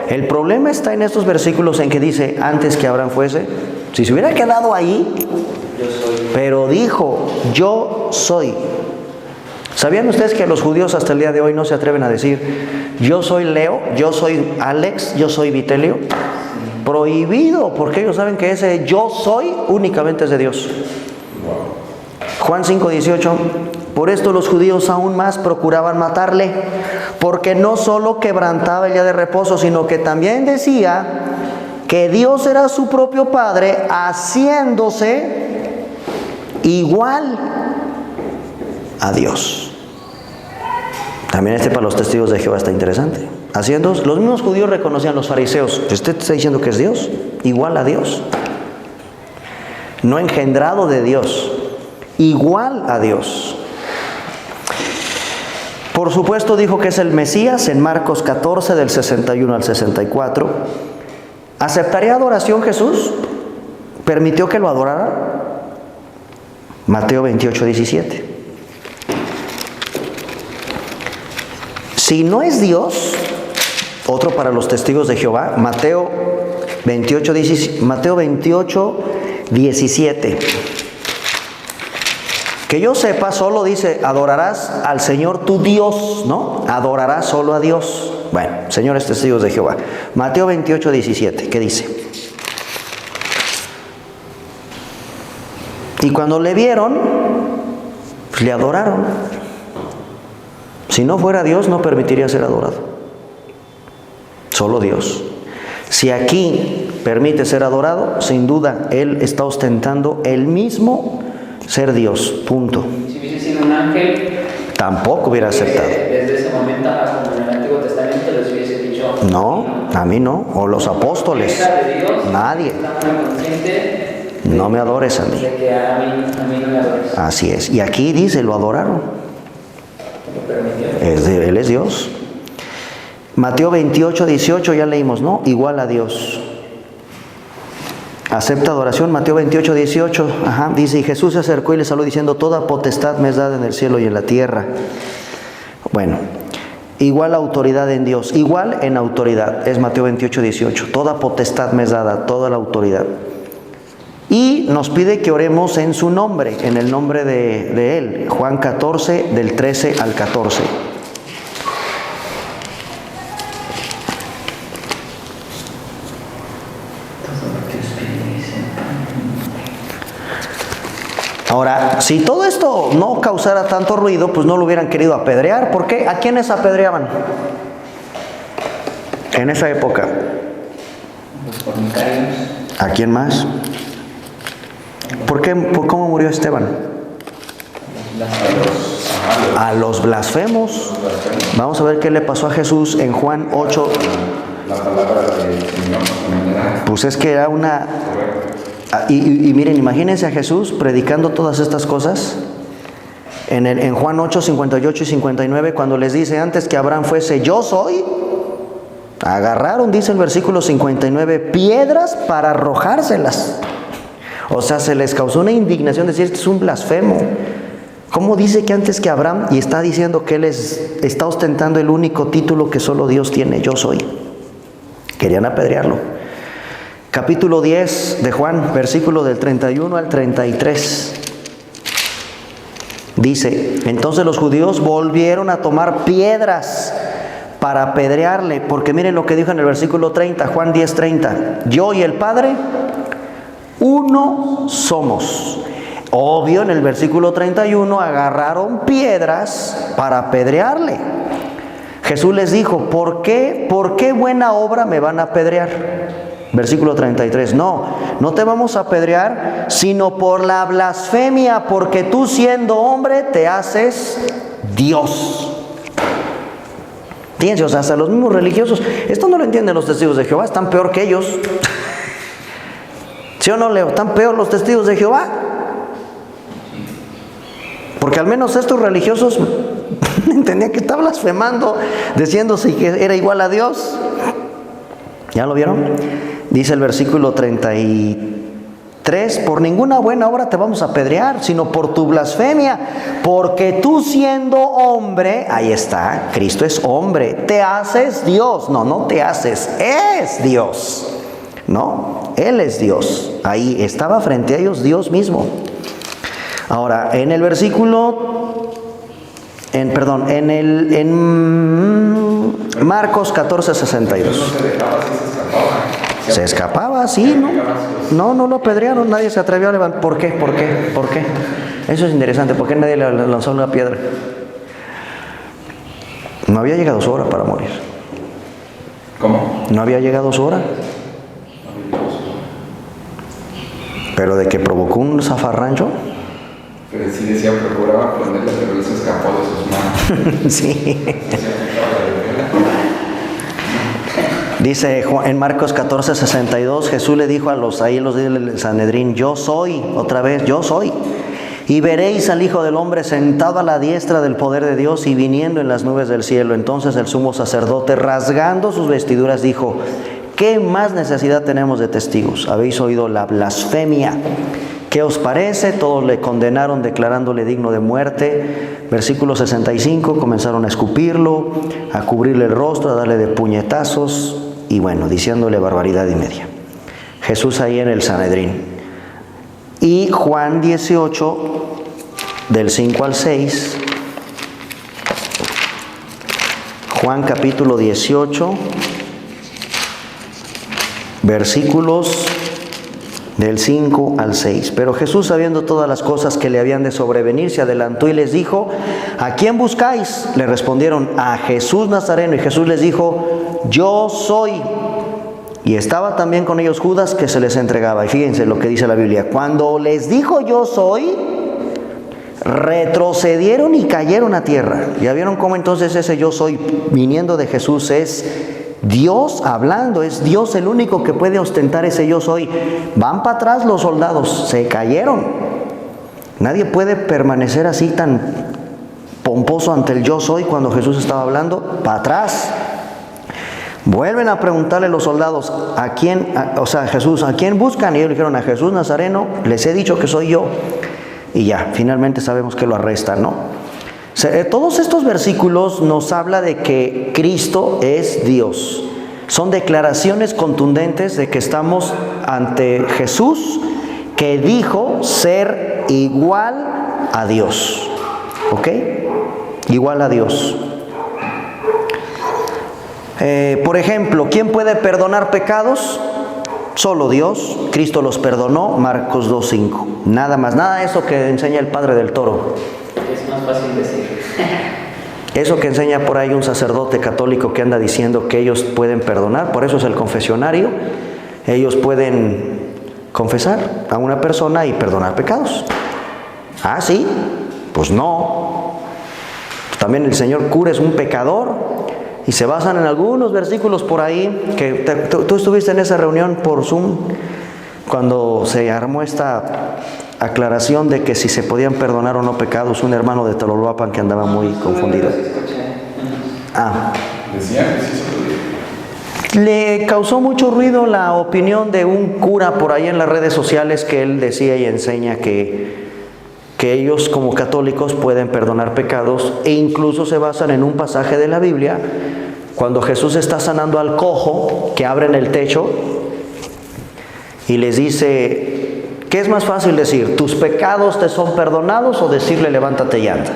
el problema está en estos versículos en que dice antes que Abraham fuese. Si se hubiera quedado ahí, Yo soy. pero dijo yo soy. ¿Sabían ustedes que los judíos hasta el día de hoy no se atreven a decir yo soy Leo, yo soy Alex, yo soy Vitelio? Prohibido, porque ellos saben que ese yo soy únicamente es de Dios. Juan 5:18, por esto los judíos aún más procuraban matarle, porque no solo quebrantaba el día de reposo, sino que también decía que Dios era su propio Padre, haciéndose igual a Dios. También para los testigos de Jehová está interesante. Los mismos judíos reconocían, los fariseos, usted está diciendo que es Dios, igual a Dios, no engendrado de Dios, igual a Dios. Por supuesto dijo que es el Mesías en Marcos 14 del 61 al 64. ¿Aceptaría adoración Jesús? ¿Permitió que lo adorara? Mateo 28:17. Si no es Dios, otro para los testigos de Jehová, Mateo 28:17. Que yo sepa, solo dice, adorarás al Señor tu Dios, ¿no? Adorarás solo a Dios. Bueno, señores testigos de Jehová. Mateo 28:17, ¿qué dice? Y cuando le vieron, pues le adoraron. Si no fuera Dios, no permitiría ser adorado. Solo Dios. Si aquí permite ser adorado, sin duda, Él está ostentando el mismo ser Dios, punto. Si hubiese sido un ángel, tampoco hubiera aceptado. Desde ese momento, como en el Antiguo Testamento, les hubiese dicho: no, a mí no, o los apóstoles, nadie. No me adores a mí. De que a mí no me adores. Así es. Y aquí dice, lo adoraron. Él es Dios. Mateo 28:18 ya leímos, ¿no? Igual a Dios. Acepta adoración. Mateo 28:18, dice, y Jesús se acercó y le saludó diciendo, toda potestad me es dada en el cielo y en la tierra. Bueno, igual autoridad en Dios, igual en autoridad, es Mateo 28:18, toda potestad me es dada, toda la autoridad. Y nos pide que oremos en su nombre, en el nombre de Él, Juan 14, del 13 al 14. Ahora, si todo esto no causara tanto ruido, pues no lo hubieran querido apedrear. ¿Por qué? ¿A quiénes apedreaban en esa época? ¿A quién más? ¿Por qué? ¿Por cómo murió Esteban? A los blasfemos. Vamos a ver qué le pasó a Jesús en Juan 8. la palabra del Señor de manera Pues es que era una... correcta. Y miren, imagínense a Jesús predicando todas estas cosas. En Juan 8, 58 y 59, cuando les dice, antes que Abraham fuese, yo soy, agarraron, dice el versículo 59, piedras para arrojárselas. O sea, se les causó una indignación, decir, este es un blasfemo. ¿Cómo dice que antes que Abraham? Y está diciendo que él está ostentando el único título que solo Dios tiene, yo soy. Querían apedrearlo. Capítulo 10 de Juan, versículo del 31 al 33. Dice, entonces los judíos volvieron a tomar piedras para apedrearle, porque miren lo que dijo en el versículo 30, Juan 10:30, yo y el Padre, uno somos. Obvio, en el versículo 31 agarraron piedras para apedrearle. Jesús les dijo, ¿por qué buena obra me van a apedrear? Versículo 33, no te vamos a apedrear, sino por la blasfemia, porque tú siendo hombre te haces Dios. Fíjense, o sea, hasta los mismos religiosos, esto no lo entienden los testigos de Jehová, están peor que ellos. ¿Sí o no, Leo? ¿Están peor los testigos de Jehová? Porque al menos estos religiosos entendían que está blasfemando, diciéndose que era igual a Dios. ¿Ya lo vieron? Dice el versículo 33, por ninguna buena obra te vamos a apedrear, sino por tu blasfemia, porque tú siendo hombre, ahí está, Cristo es hombre, te haces Dios. No te haces, es Dios. No, Él es Dios. Ahí estaba frente a ellos Dios mismo. Ahora, en el versículo, en Marcos 14:62. Se escapaba, sí, ¿no? No lo apedrearon, nadie se atrevió a levantar. ¿Por qué? Eso es interesante, ¿por qué nadie le lanzó una piedra? No había llegado su hora para morir. ¿Cómo? No había llegado su hora. Pero de que provocó un zafarrancho. Pero sí decía, procuraba ponerle, pero él se escapó de sus manos. Sí. Dice en Marcos 14:62, Jesús le dijo a los del Sanedrín, yo soy, otra vez, yo soy. Y veréis al Hijo del Hombre sentado a la diestra del poder de Dios y viniendo en las nubes del cielo. Entonces el sumo sacerdote, rasgando sus vestiduras, dijo, ¿qué más necesidad tenemos de testigos? Habéis oído la blasfemia. ¿Qué os parece? Todos le condenaron declarándole digno de muerte. Versículo 65, comenzaron a escupirlo, a cubrirle el rostro, a darle de puñetazos y bueno, diciéndole barbaridad y media. Jesús ahí en el Sanedrín. Y Juan 18, del 5 al 6. Juan capítulo 18, versículos del 5 al 6. Pero Jesús, sabiendo todas las cosas que le habían de sobrevenir, se adelantó y les dijo, ¿a quién buscáis? Le respondieron, a Jesús Nazareno. Y Jesús les dijo, yo soy. Y estaba también con ellos Judas, que se les entregaba. Y fíjense lo que dice la Biblia. Cuando les dijo yo soy, retrocedieron y cayeron a tierra. ¿Ya vieron cómo entonces ese yo soy viniendo de Jesús es Dios hablando? Es Dios el único que puede ostentar ese yo soy. Van para atrás los soldados, se cayeron. Nadie puede permanecer así tan pomposo ante el yo soy cuando Jesús estaba hablando. Para atrás. Vuelven a preguntarle los soldados, ¿a quién, Jesús, ¿a quién buscan? Y ellos dijeron, a Jesús Nazareno, les he dicho que soy yo. Y ya, finalmente sabemos que lo arrestan, ¿no? Todos estos versículos nos habla de que Cristo es Dios. Son declaraciones contundentes de que estamos ante Jesús, que dijo ser igual a Dios. ¿Ok? Igual a Dios. Por ejemplo, ¿quién puede perdonar pecados? Solo Dios. Cristo los perdonó, Marcos 2:5. Nada más, nada de eso que enseña el padre del Toro. Es más fácil decir. Eso que enseña por ahí un sacerdote católico que anda diciendo que ellos pueden perdonar, por eso es el confesionario. Ellos pueden confesar a una persona y perdonar pecados. Ah, sí, pues no. También el Señor cura es un pecador. Y se basan en algunos versículos por ahí, que tú estuviste en esa reunión por Zoom, cuando se armó esta aclaración de que si se podían perdonar o no pecados, un hermano de Tololoapan que andaba muy confundido. Decían que sí se podía. Le causó mucho ruido la opinión de un cura por ahí en las redes sociales, que él decía y enseña que ellos como católicos pueden perdonar pecados, e incluso se basan en un pasaje de la Biblia cuando Jesús está sanando al cojo, que abren el techo y les dice: ¿qué es más fácil decir? ¿Tus pecados te son perdonados? O decirle: levántate y anda.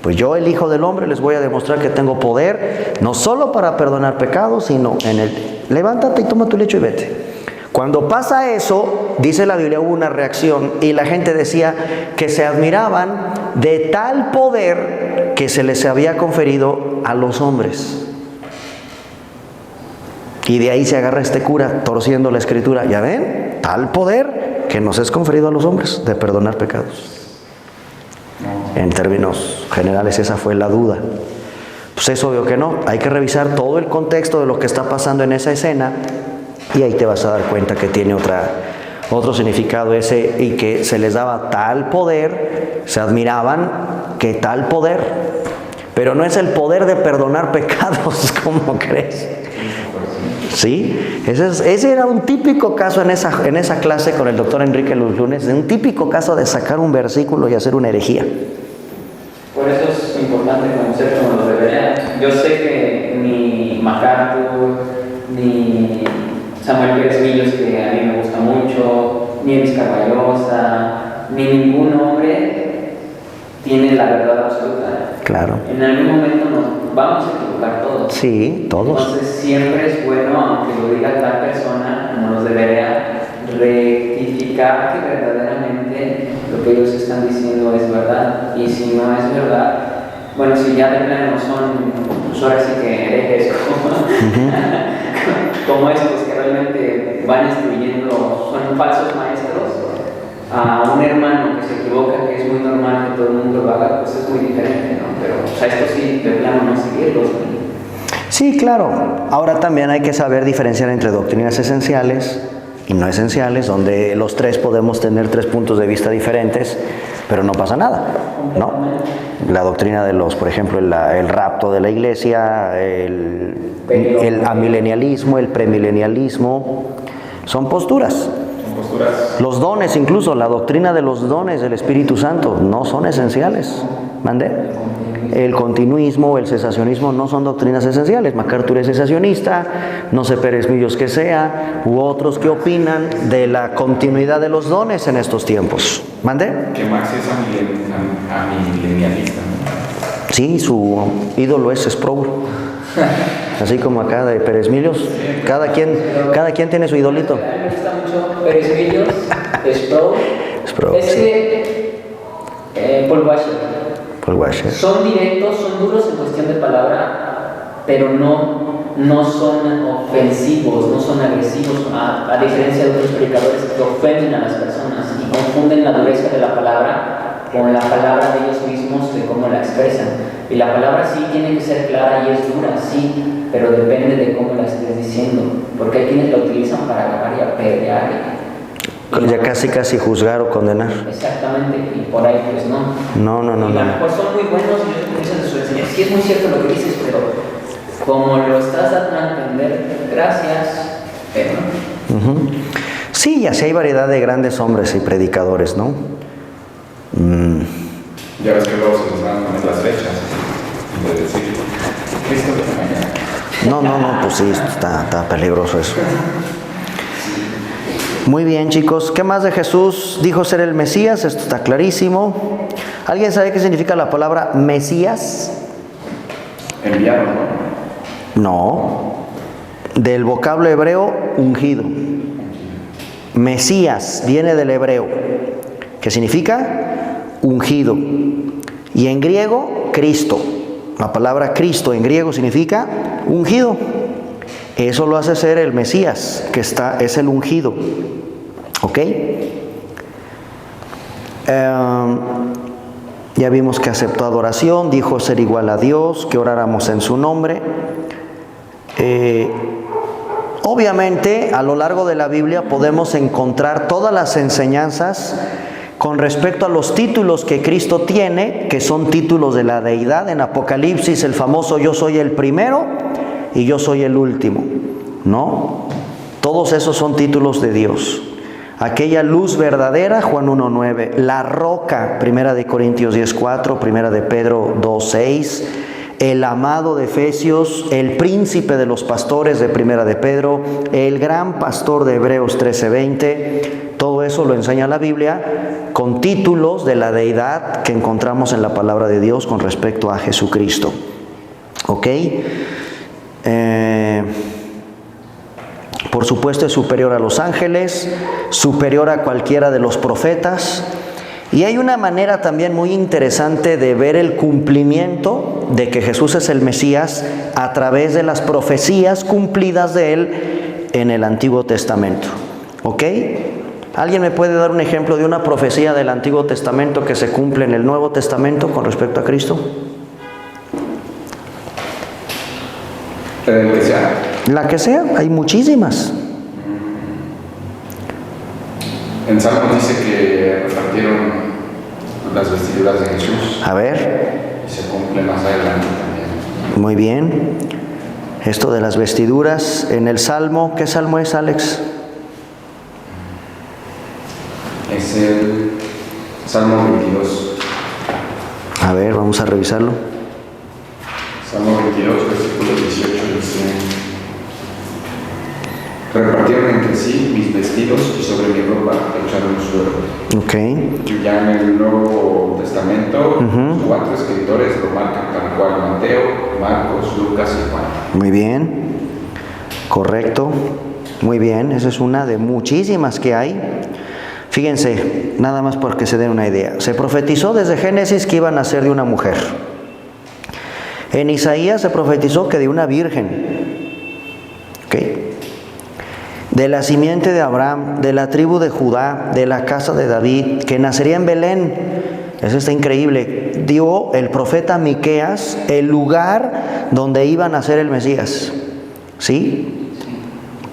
Pues yo, el Hijo del Hombre, les voy a demostrar que tengo poder, no solo para perdonar pecados, sino en el levántate y toma tu lecho y vete. Cuando pasa eso, dice la Biblia, hubo una reacción y la gente decía que se admiraban de tal poder que se les había conferido a los hombres. Y de ahí se agarra este cura torciendo la escritura. ¿Ya ven? Tal poder que nos es conferido a los hombres de perdonar pecados. En términos generales, esa fue la duda. Pues es obvio que no. Hay que revisar todo el contexto de lo que está pasando en esa escena y ahí te vas a dar cuenta que tiene otro significado ese, y que se les daba tal poder, se admiraban que tal poder, pero no es el poder de perdonar pecados, ¿cómo crees? ¿Sí? Ese era un típico caso en esa clase con el doctor Enrique los lunes, un típico caso de sacar un versículo y hacer una herejía. Por eso es importante conocer cómo lo debería. Yo sé que ni MacArthur, ni Samuel Pérez Millos, que a mí me gusta mucho, ni Elis Carballosa, ni ningún hombre tiene la verdad absoluta. Claro. En algún momento nos vamos a equivocar todos. Sí, todos. Entonces siempre es bueno, aunque lo diga tal persona, nos debería rectificar que verdaderamente lo que ellos están diciendo es verdad. Y si no es verdad, bueno, si ya de plano son, pues ahora sí que herejes como estos que realmente van instruyendo, son falsos maestros, a un hermano que se equivoca, que es muy normal que todo el mundo lo haga, pues es muy diferente, ¿no? Pero o sea, esto sí, de plano no seguirlos, ¿no? Sí, claro. Ahora también hay que saber diferenciar entre doctrinas esenciales y no esenciales, donde los tres podemos tener 3 puntos de vista diferentes, pero no pasa nada, ¿no? La doctrina de por ejemplo, el rapto de la iglesia, el amilenialismo, el premilenialismo, son posturas. Los dones, incluso la doctrina de los dones del Espíritu Santo, no son esenciales. ¿Mande? El continuismo, el cesacionismo no son doctrinas esenciales. MacArthur es cesacionista, no sé Pérez Millos que sea, u otros que opinan de la continuidad de los dones en estos tiempos. ¿Mande? Que Max es amilenialista, ¿no? Sí, su ídolo es Sproul. Así como acá de Pérez Millos, cada quien tiene su idolito. A mí me gusta mucho Pérez Millos, Sproul. Es que Paul Washer. Son directos, son duros en cuestión de palabra, pero no son ofensivos, no son agresivos, a diferencia de otros predicadores que ofenden a las personas y confunden la dureza de la palabra con la palabra de ellos mismos, de cómo la expresan. Y la palabra sí tiene que ser clara y es dura, sí, pero depende de cómo la estés diciendo, porque hay quienes la utilizan para acabar y apedrear. Ya casi juzgar o condenar. Exactamente, y por ahí pues no. No. Y a lo mejor son muy buenos y ellos utilizan de su enseñanza. Sí, es muy cierto lo que dices, pero como lo estás dando a entender, gracias, pero no. Sí, y así hay variedad de grandes hombres y predicadores, ¿no? Ya ves que luego se nos van a poner las fechas de decir Cristo de mañana. No, pues sí, está peligroso eso. Muy bien, chicos. ¿Qué más de Jesús? Dijo ser el Mesías, esto está clarísimo. ¿Alguien sabe qué significa la palabra Mesías? Enviado, ¿no? No. Del vocablo hebreo, ungido. Mesías viene del hebreo, que significa ungido. Y en griego, Cristo. La palabra Cristo en griego significa ungido. Eso lo hace ser el Mesías, que es el ungido. ¿Ok? Ya vimos que aceptó adoración, dijo ser igual a Dios, que oráramos en su nombre. Obviamente, a lo largo de la Biblia podemos encontrar todas las enseñanzas con respecto a los títulos que Cristo tiene, que son títulos de la deidad. En Apocalipsis, el famoso yo soy el primero y yo soy el último, ¿no? Todos esos son títulos de Dios. Aquella luz verdadera, Juan 1:9. La roca, 1 Corintios 10:4, 1 Pedro 2:6. El amado de Efesios, el príncipe de los pastores de 1 Pedro, el gran pastor de Hebreos 13:20. Todo eso lo enseña la Biblia con títulos de la deidad que encontramos en la palabra de Dios con respecto a Jesucristo. ¿Ok? Por supuesto es superior a los ángeles, superior a cualquiera de los profetas. Y hay una manera también muy interesante de ver el cumplimiento de que Jesús es el Mesías a través de las profecías cumplidas de Él en el Antiguo Testamento. ¿Ok? ¿Alguien me puede dar un ejemplo de una profecía del Antiguo Testamento que se cumple en el Nuevo Testamento con respecto a Cristo? Que sea. La que sea, hay muchísimas. En Salmos dice que repartieron las vestiduras de Jesús. A ver. Y se cumple más adelante también. Muy bien. Esto de las vestiduras en el Salmo, ¿qué Salmo es, Alex? Es el Salmo 22. A ver, vamos a revisarlo. Salmo 22, versículo 18 dice: repartieron entre sí mis vestidos y sobre mi ropa echaron suero. Ok. Y ya en el Nuevo Testamento, los 4 escritores lo marcan tal cual: Mateo, Marcos, Lucas y Juan. Muy bien. Correcto. Muy bien. Esa es una de muchísimas que hay. Fíjense, nada más porque se den una idea. Se profetizó desde Génesis que iba a nacer de una mujer. En Isaías se profetizó que de una virgen. ¿Ok? De la simiente de Abraham, de la tribu de Judá, de la casa de David, que nacería en Belén. Eso está increíble. Dio el profeta Miqueas el lugar donde iba a nacer el Mesías. ¿Sí?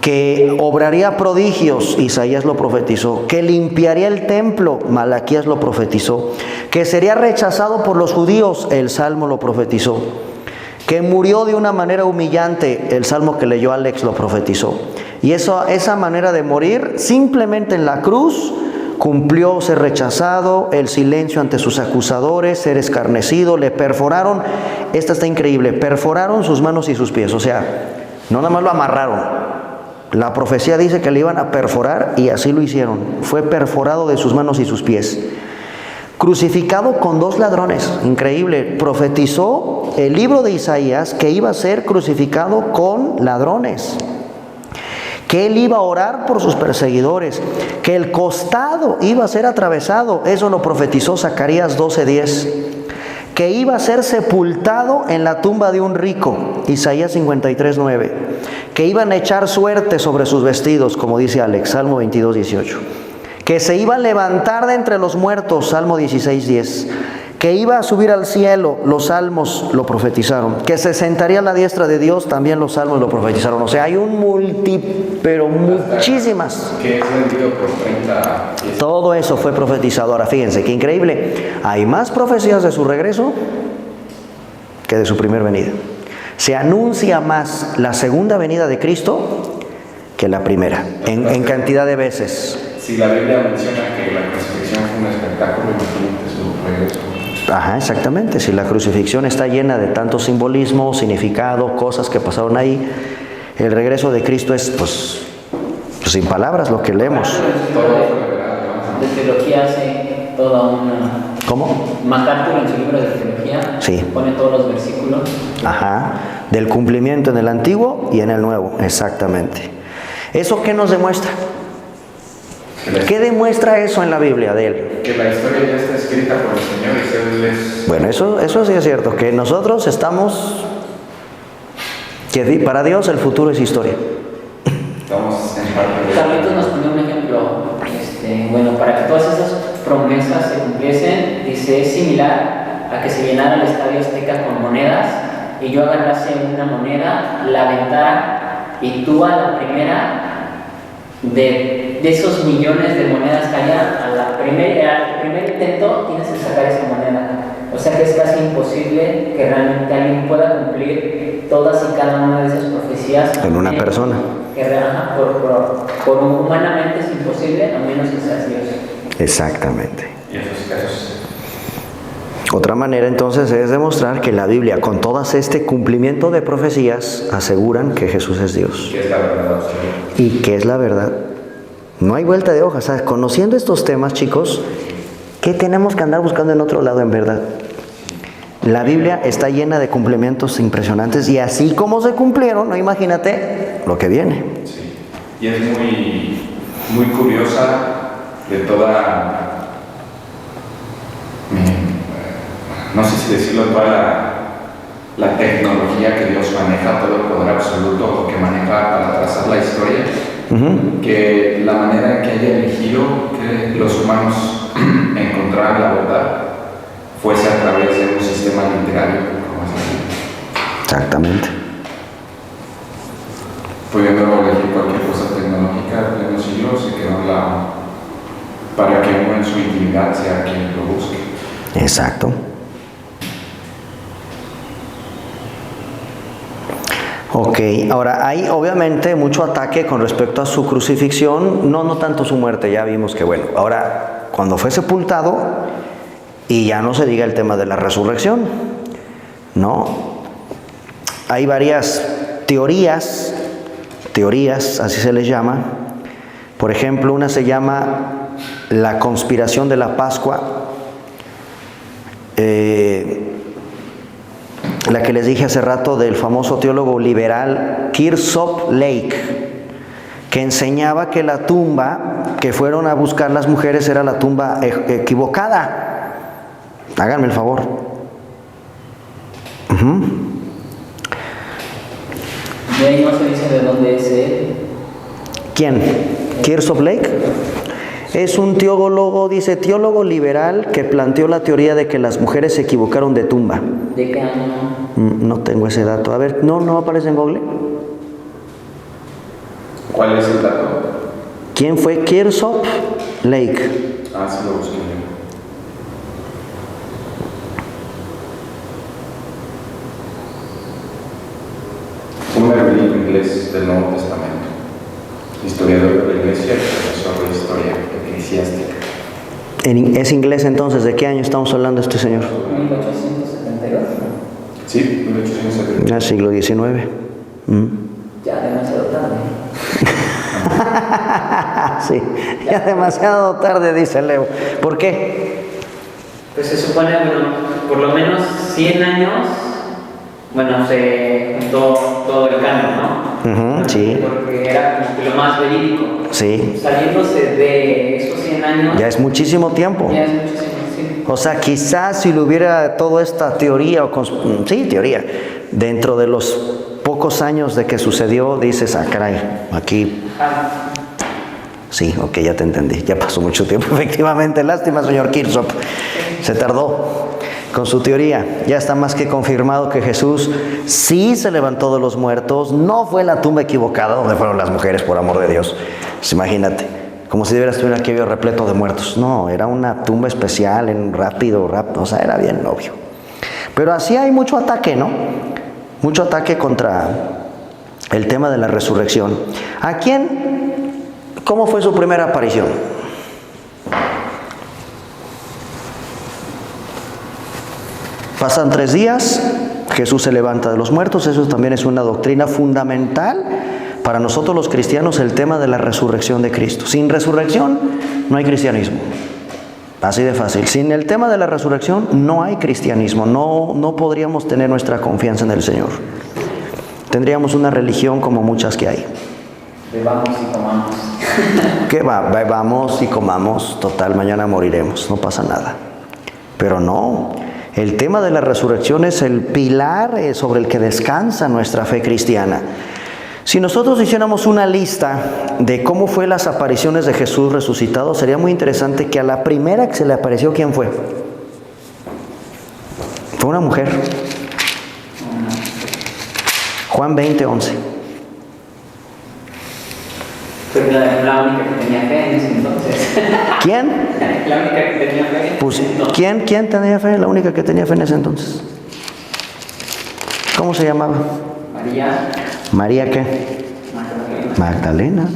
Que obraría prodigios, Isaías lo profetizó. Que limpiaría el templo, Malaquías lo profetizó. Que sería rechazado por los judíos, el Salmo lo profetizó. Que murió de una manera humillante, el Salmo que leyó Alex lo profetizó. Y esa manera de morir, simplemente en la cruz, cumplió ser rechazado, el silencio ante sus acusadores, ser escarnecido, le perforaron, esta está increíble, perforaron sus manos y sus pies. O sea, no nada más lo amarraron. La profecía dice que le iban a perforar y así lo hicieron. Fue perforado de sus manos y sus pies. Crucificado con 2 ladrones. Increíble. Profetizó el libro de Isaías que iba a ser crucificado con ladrones. Que él iba a orar por sus perseguidores. Que el costado iba a ser atravesado. Eso lo profetizó Zacarías 12:10. Que iba a ser sepultado en la tumba de un rico. Isaías 53:9. Que iban a echar suerte sobre sus vestidos, como dice Alex, Salmo 22:18. Que se iba a levantar de entre los muertos, Salmo 16:10. Que iba a subir al cielo, los salmos lo profetizaron. Que se sentaría a la diestra de Dios, también los salmos lo profetizaron. O sea, hay pero muchísimas. Que es vendido por 30. Todo eso fue profetizado. Ahora fíjense, qué increíble. Hay más profecías de su regreso que de su primer venida. Se anuncia más la segunda venida de Cristo que la primera, en cantidad de veces. Si la Biblia menciona que la crucifixión fue un espectáculo, imagínate su regreso. Ajá, exactamente. Si la crucifixión está llena de tanto simbolismo, significado, cosas que pasaron ahí, el regreso de Cristo es, pues sin palabras lo que leemos. De teología hace toda una... ¿Cómo? MacArthur en su libro de teología sí. Pone todos los versículos. Ajá, del cumplimiento en el Antiguo y en el Nuevo, exactamente. ¿Eso qué nos demuestra? ¿Qué demuestra eso en la Biblia de Él? Que la historia ya está escrita por el Señor y Él es... Bueno, eso sí es cierto, que nosotros estamos... que para Dios el futuro es historia. Estamos en parte de... Carlitos nos pone un ejemplo. Bueno, para que todas esas promesas se cumpliesen, dice, es similar a que se llenara el estadio Azteca con monedas y yo agarrase una moneda, la aventara y tú a la primera de esos millones de monedas que haya, al primer intento tienes que sacar esa moneda. O sea que es casi imposible que realmente alguien pueda cumplir todas y cada una de esas profecías. En una persona. Que por humanamente es imposible, a menos que seas Dios. Exactamente. Y esos casos. Otra manera entonces es demostrar que la Biblia, con todas este cumplimiento de profecías, aseguran que Jesús es Dios. Que es la verdad absoluta. Y que es la verdad. No hay vuelta de hoja. ¿Sabes? Conociendo estos temas, chicos, ¿qué tenemos que andar buscando en otro lado en verdad? La Biblia está llena de cumplimientos impresionantes y así como se cumplieron, no, imagínate lo que viene. Sí. Y es muy curiosa de toda, no sé si decirlo, toda la tecnología que Dios maneja, todo el poder absoluto o que maneja para trazar la historia, que la manera en que haya elegido que los humanos encontraran la verdad fuese a través de un sistema literario como es así. Exactamente. Pudiendo elegir cualquier cosa tecnológica de los siglos, se quedó a un lado para que uno en su intimidad sea quien lo busque. Exacto. Ok, ahora hay obviamente mucho ataque con respecto a su crucifixión, no tanto su muerte, ya vimos que bueno, ahora cuando fue sepultado, y ya no se diga el tema de la resurrección, ¿no? Hay varias teorías, así se les llama. Por ejemplo, una se llama la conspiración de la Pascua, la que les dije hace rato del famoso teólogo liberal Kirsopp Lake, que enseñaba que la tumba que fueron a buscar las mujeres era la tumba equivocada. Háganme el favor. De ahí no se dice de dónde es él. ¿Quién? ¿Kirsopp Lake? Es un teólogo, dice, teólogo liberal que planteó la teoría de que las mujeres se equivocaron de tumba. ¿De qué año? No tengo ese dato. A ver, ¿no aparece en Google? ¿Cuál es el dato? ¿Quién fue Kirsopp Lake? Ah, sí lo busqué yo. Un erudito inglés del Nuevo Testamento, historiador de la Iglesia y profesor de historia eclesiástica. ¿Es inglés entonces? ¿De qué año estamos hablando de este señor? 1872. Sí, 1870. Ya siglo XIX. Ya demasiado tarde. Sí, ya demasiado tarde, dice Leo. ¿Por qué? Pues se supone, bueno, por lo menos 100 años, bueno, se juntó todo el canon, ¿no? Sí. Porque era como que lo más verídico. Sí. Saliéndose de esos 100 años. Ya es muchísimo tiempo. Ya es muchísimo, sí. O sea, quizás si le hubiera toda esta teoría, teoría, dentro de los pocos años de que sucedió, dices, ah, caray, aquí... Sí, ok, ya te entendí, ya pasó mucho tiempo, efectivamente, lástima, señor Kirsopp, se tardó con su teoría. Ya está más que confirmado que Jesús sí se levantó de los muertos, no fue la tumba equivocada donde fueron las mujeres, por amor de Dios. Pues imagínate, como si debieras estuviera aquí repleto de muertos. No, era una tumba especial, rápido, o sea, era bien obvio. Pero así hay mucho ataque, ¿no? Mucho ataque contra el tema de la resurrección. ¿A quién? ¿Cómo fue su primera aparición? Pasan 3 días, Jesús se levanta de los muertos. Eso también es una doctrina fundamental para nosotros los cristianos, el tema de la resurrección de Cristo. Sin resurrección no hay cristianismo. Así de fácil. Sin el tema de la resurrección no hay cristianismo. No podríamos tener nuestra confianza en el Señor. Tendríamos una religión como muchas que hay. Bebamos y comamos. ¿Qué va? Bebamos y comamos, total, mañana moriremos, no pasa nada. Pero no, el tema de la resurrección es el pilar sobre el que descansa nuestra fe cristiana. Si nosotros hiciéramos una lista de cómo fue las apariciones de Jesús resucitado, sería muy interesante que a la primera que se le apareció, ¿quién fue? Fue una mujer. Juan 20:11. Pues la única que tenía fe en ese entonces. ¿Quién? La única que tenía fe. Pues, ¿quién tenía fe? La única que tenía fe en ese entonces. ¿Cómo se llamaba? María. ¿María qué? Magdalena.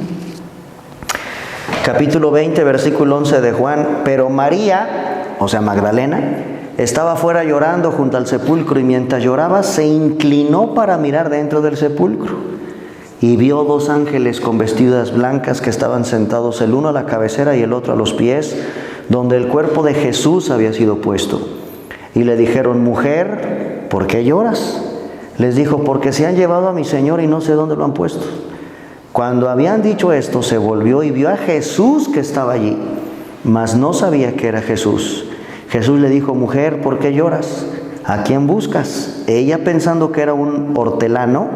Capítulo 20, versículo 11 de Juan. Pero María, o sea Magdalena, estaba afuera llorando junto al sepulcro, y mientras lloraba se inclinó para mirar dentro del sepulcro. Y vio 2 ángeles con vestiduras blancas que estaban sentados, el uno a la cabecera y el otro a los pies, donde el cuerpo de Jesús había sido puesto. Y le dijeron: mujer, ¿por qué lloras? Les dijo: porque se han llevado a mi Señor y no sé dónde lo han puesto. Cuando habían dicho esto, se volvió y vio a Jesús que estaba allí, mas no sabía que era Jesús. Jesús le dijo: mujer, ¿por qué lloras? ¿A quién buscas? Ella, pensando que era un hortelano,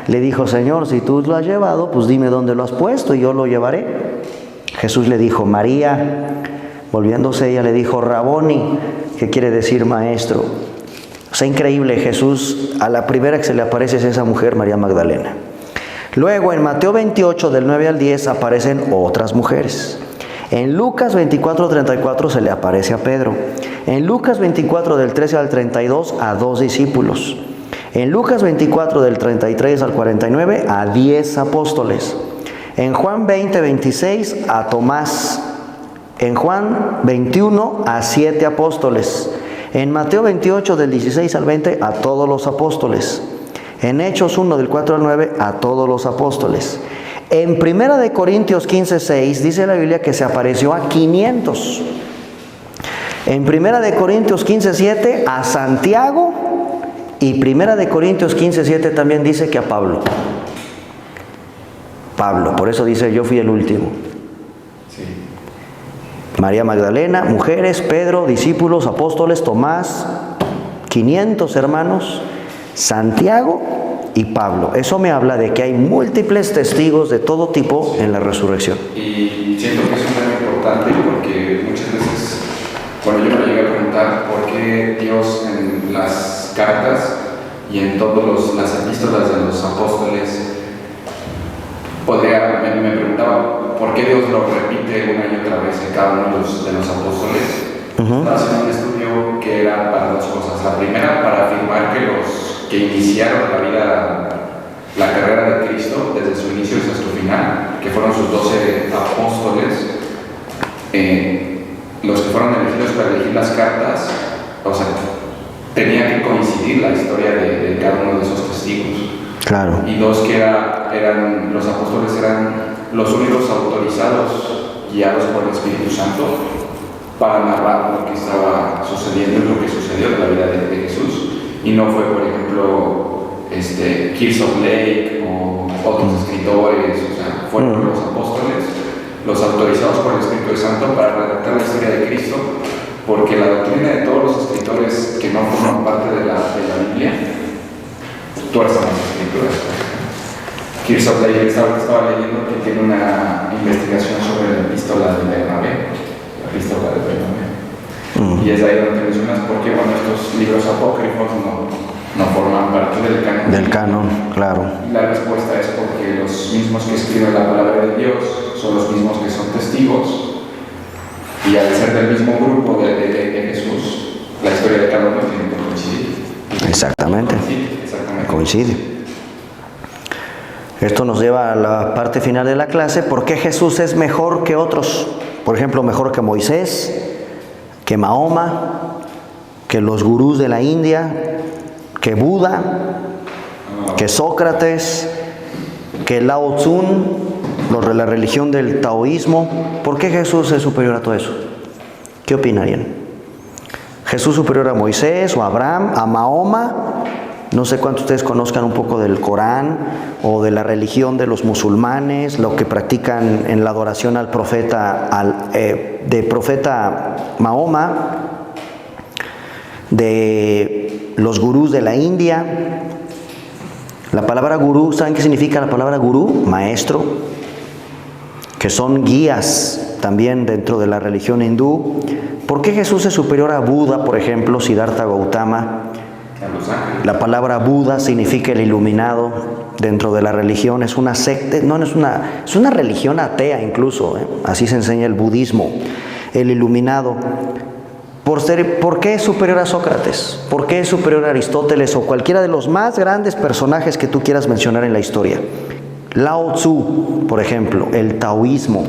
le dijo: Señor, si tú lo has llevado, pues dime dónde lo has puesto y yo lo llevaré. Jesús le dijo: María. Volviéndose ella le dijo: Raboni, que quiere decir maestro. O sea, increíble. Jesús, a la primera que se le aparece es esa mujer, María Magdalena. Luego en Mateo 28 del 9 al 10 aparecen otras mujeres. En Lucas 24:34 se le aparece a Pedro. En Lucas 24 del 13 al 32 a 2 discípulos. En Lucas 24 del 33 al 49 a 10 apóstoles. En Juan 20:26 a Tomás. En Juan 21 a 7 apóstoles. En Mateo 28 del 16 al 20 a todos los apóstoles. En Hechos 1 del 4 al 9 a todos los apóstoles. En 1 de Corintios 15:6 dice la Biblia que se apareció a 500. En 1 de Corintios 15:7 a Santiago. Y 1 de Corintios 15:7 también dice que a Pablo. Por eso dice: yo fui el último. Sí. María Magdalena, mujeres, Pedro, discípulos, apóstoles, Tomás, 500 hermanos, Santiago y Pablo. Eso me habla de que hay múltiples testigos de todo tipo en la resurrección. Y siento que es un tema importante porque muchas veces, cuando yo me llegué a preguntar por qué Dios en las cartas y en todas las epístolas de los apóstoles, me preguntaba por qué Dios lo repite una y otra vez en cada uno de los apóstoles. Estaba haciendo un estudio que era para 2 cosas. La primera, para afirmar que los que iniciaron la carrera de Cristo desde su inicio hasta su final, que fueron sus 12 apóstoles, los que fueron elegidos para elegir las cartas, o sea, tenía que coincidir la historia de cada uno de esos testigos. Claro. Y 2, que los apóstoles eran los únicos autorizados, guiados por el Espíritu Santo, para narrar lo que estaba sucediendo y lo que sucedió en la vida de Jesús. Y no fue, por ejemplo, Kirsof Lake o otros escritores, o sea, fueron los apóstoles, los autorizados por el Espíritu Santo para redactar la historia de Cristo, porque la doctrina de todos los escritores que no forman parte de la Biblia tuerzan las escrituras. Kirsof Lake estaba leyendo que tiene una investigación sobre la epístola de Bernabé, la epístola de Bernabé. Y es ahí donde mencionas por qué estos libros apócrifos no forman parte del canon. Del canon, claro. Y la respuesta es porque los mismos que escriben la palabra de Dios son los mismos que son testigos. Y al ser del mismo grupo de Jesús, la historia de cada uno tiene que coincidir. Exactamente. Coincide. Esto nos lleva a la parte final de la clase. ¿Por qué Jesús es mejor que otros? Por ejemplo, mejor que Moisés, que Mahoma, que los gurús de la India, que Buda, que Sócrates, que Lao Tzu, los de la religión del taoísmo. ¿Por qué Jesús es superior a todo eso? ¿Qué opinarían? ¿Jesús superior a Moisés o a Abraham, a Mahoma? No sé cuántos de ustedes conozcan un poco del Corán o de la religión de los musulmanes, lo que practican en la adoración al profeta, de profeta Mahoma, de los gurús de la India. La palabra gurú, ¿saben qué significa la palabra gurú? Maestro, que son guías también dentro de la religión hindú. ¿Por qué Jesús es superior a Buda, por ejemplo, Siddhartha Gautama, A los ángeles. La palabra Buda significa el iluminado dentro de la religión. Es una secta, no es una religión atea incluso, ¿eh? Así se enseña el budismo. El iluminado. ¿Por qué es superior a Sócrates? ¿Por qué es superior a Aristóteles o cualquiera de los más grandes personajes que tú quieras mencionar en la historia? Lao Tzu, por ejemplo, el taoísmo,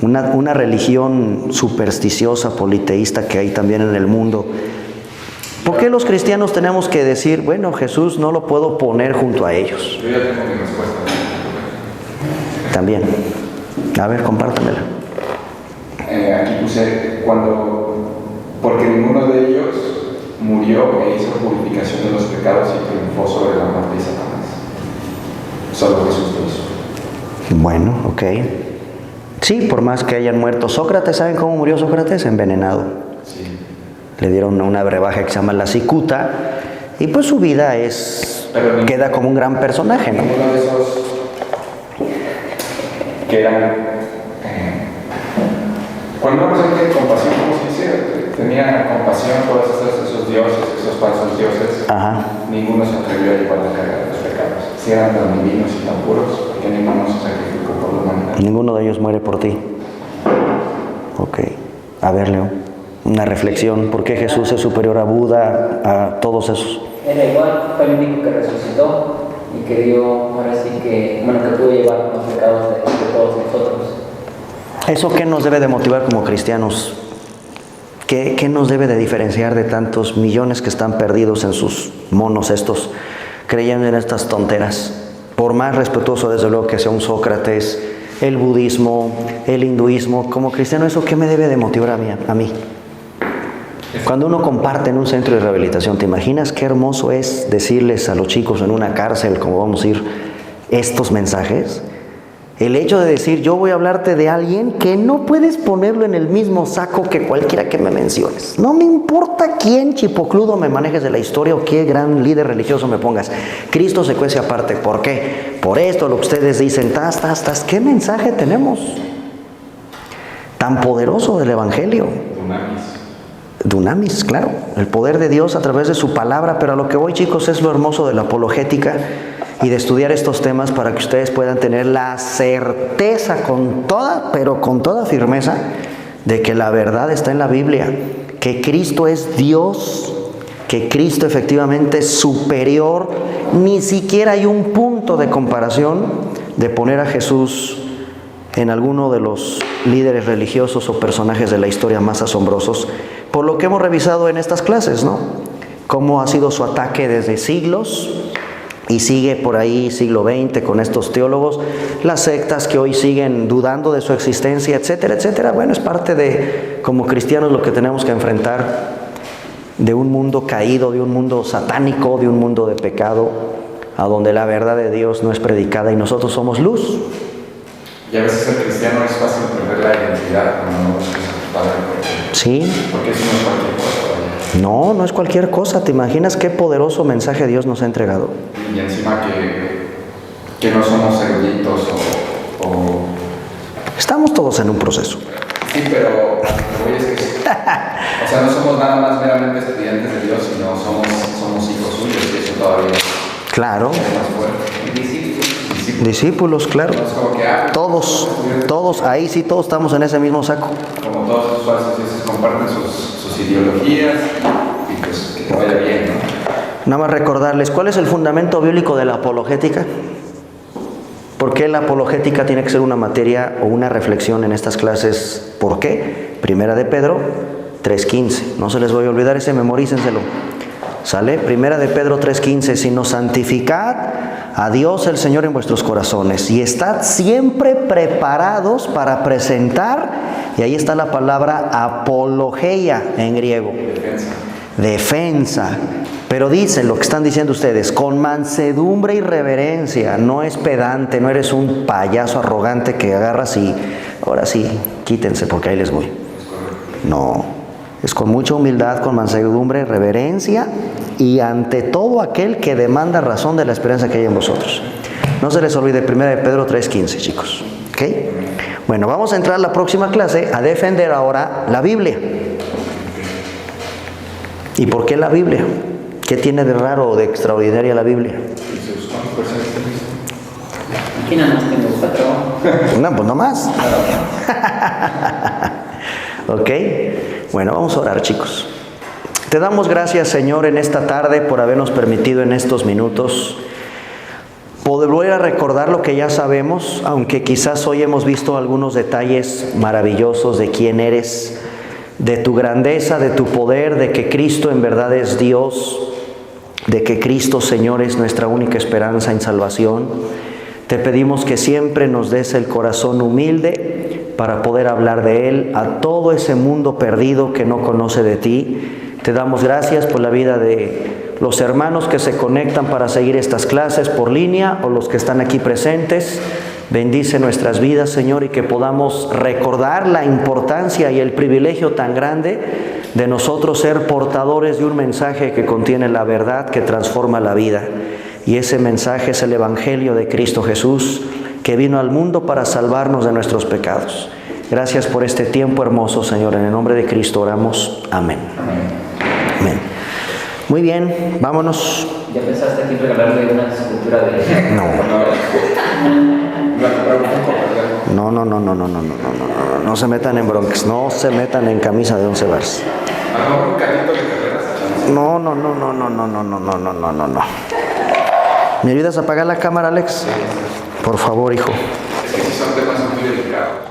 una religión supersticiosa, politeísta que hay también en el mundo. ¿Por qué los cristianos tenemos que decir, bueno, Jesús no lo puedo poner junto a ellos? Yo ya tengo mi respuesta. También. A ver, compártemela. Aquí puse porque ninguno de ellos murió e hizo purificación de los pecados y triunfó sobre la muerte y Satanás. Solo Jesús lo hizo. Bueno, ok. Sí, por más que hayan muerto. Sócrates, ¿saben cómo murió Sócrates? Envenenado. Sí. Le dieron una brebaje que se llama la cicuta y pues su vida queda como un gran personaje, ¿no? Ninguno de esos que eran cuando una persona tiene compasión, ¿cómo se dice? Tenía compasión por esos dioses, esos falsos dioses. Ajá. Ninguno se atrevió a llevar la carga de los pecados. Si eran tan divinos y tan puros, ¿por qué ninguno se sacrificó por la humanidad? Ninguno de ellos muere por ti. Ok. A ver, Leo, una reflexión. ¿Por qué Jesús es superior a Buda, a todos esos? Era igual, fue el único que resucitó y que dio, ahora sí que pudo llevar los pecados de todos nosotros. ¿Eso qué nos debe de motivar como cristianos? ¿Qué nos debe de diferenciar de tantos millones que están perdidos en sus monos estos, creyendo en estas tonteras? Por más respetuoso desde luego que sea un Sócrates, el budismo, el hinduismo, como cristiano, ¿eso qué me debe de motivar a mí? Cuando uno comparte en un centro de rehabilitación, ¿te imaginas qué hermoso es decirles a los chicos en una cárcel, como vamos a ir, estos mensajes? El hecho de decir, yo voy a hablarte de alguien que no puedes ponerlo en el mismo saco que cualquiera que me menciones. No me importa quién chipocludo me manejes de la historia o qué gran líder religioso me pongas. Cristo se cuece aparte. ¿Por qué? Por esto lo que ustedes dicen, ¿qué mensaje tenemos? Tan poderoso del Evangelio. Dunamis, claro. El poder de Dios a través de su palabra. Pero a lo que voy, chicos, es lo hermoso de la apologética y de estudiar estos temas para que ustedes puedan tener la certeza con toda firmeza de que la verdad está en la Biblia, que Cristo es Dios, que Cristo efectivamente es superior. Ni siquiera hay un punto de comparación de poner a Jesús en alguno de los líderes religiosos o personajes de la historia más asombrosos, por lo que hemos revisado en estas clases, ¿no? Cómo ha sido su ataque desde siglos. Y sigue por ahí siglo XX con estos teólogos, las sectas que hoy siguen dudando de su existencia, etcétera, etcétera. Bueno, es parte de, como cristianos, lo que tenemos que enfrentar de un mundo caído, de un mundo satánico, de un mundo de pecado, a donde la verdad de Dios no es predicada y nosotros somos luz. Y a veces el cristiano es fácil perder la identidad cuando no buscas a tu Padre. Sí. Porque eso no es cualquier cosa. No es cualquier cosa. ¿Te imaginas qué poderoso mensaje Dios nos ha entregado? Y encima que no somos eruditos o... Estamos todos en un proceso. Sí, pero es que o sea, no somos nada más meramente estudiantes de Dios, sino somos hijos suyos y eso todavía Claro. es más fuerte. Discípulos, claro. Todos, ahí sí todos estamos en ese mismo saco. Como todos los falsos dioses comparten sus ideologías y pues que te vaya bien, ¿no? Nada más recordarles, ¿cuál es el fundamento bíblico de la apologética? ¿Por qué la apologética tiene que ser una materia o una reflexión en estas clases? ¿Por qué? Primera de Pedro 3:15. No se les voy a olvidar ese, memorícenselo. ¿Sale? Primera de Pedro 3:15. Sino santificad a Dios el Señor en vuestros corazones y estad siempre preparados para presentar, y ahí está la palabra apologeia en griego. Defensa. Pero dicen lo que están diciendo ustedes, con mansedumbre y reverencia. No es pedante, no eres un payaso arrogante que agarras y ahora sí, quítense porque ahí les voy. No, es con mucha humildad, con mansedumbre, reverencia y ante todo aquel que demanda razón de la esperanza que hay en vosotros. No se les olvide 1 de Pedro 3:15, chicos. ¿Ok? Bueno, vamos a entrar a la próxima clase a defender ahora la Biblia. ¿Y por qué la Biblia? ¿Qué tiene de raro o de extraordinaria la Biblia? Jesús, ¿cuántas versiones tienes? Aquí nada más tengo 4. No, pues no más. Ok, bueno, vamos a orar, chicos. Te damos gracias, Señor, en esta tarde por habernos permitido en estos minutos poder volver a recordar lo que ya sabemos, aunque quizás hoy hemos visto algunos detalles maravillosos de quién eres, de tu grandeza, de tu poder, de que Cristo en verdad es Dios, de que Cristo, Señor, es nuestra única esperanza en salvación. Te pedimos que siempre nos des el corazón humilde para poder hablar de Él a todo ese mundo perdido que no conoce de ti. Te damos gracias por la vida de los hermanos que se conectan para seguir estas clases por línea o los que están aquí presentes. Bendice nuestras vidas, Señor, y que podamos recordar la importancia y el privilegio tan grande de nosotros ser portadores de un mensaje que contiene la verdad que transforma la vida. Y ese mensaje es el Evangelio de Cristo Jesús, que vino al mundo para salvarnos de nuestros pecados. Gracias por este tiempo hermoso, Señor. En el nombre de Cristo oramos. Amén. Amén. Muy bien, vámonos. ¿Ya pensaste aquí regalarle una escultura de...? No. No se metan en broncas, no se metan en camisa de 11 varas. Un carrito de carreras. No. ¿Me ayudas a apagar la cámara, Alex? Por favor, hijo. Es que si son temas muy delicados.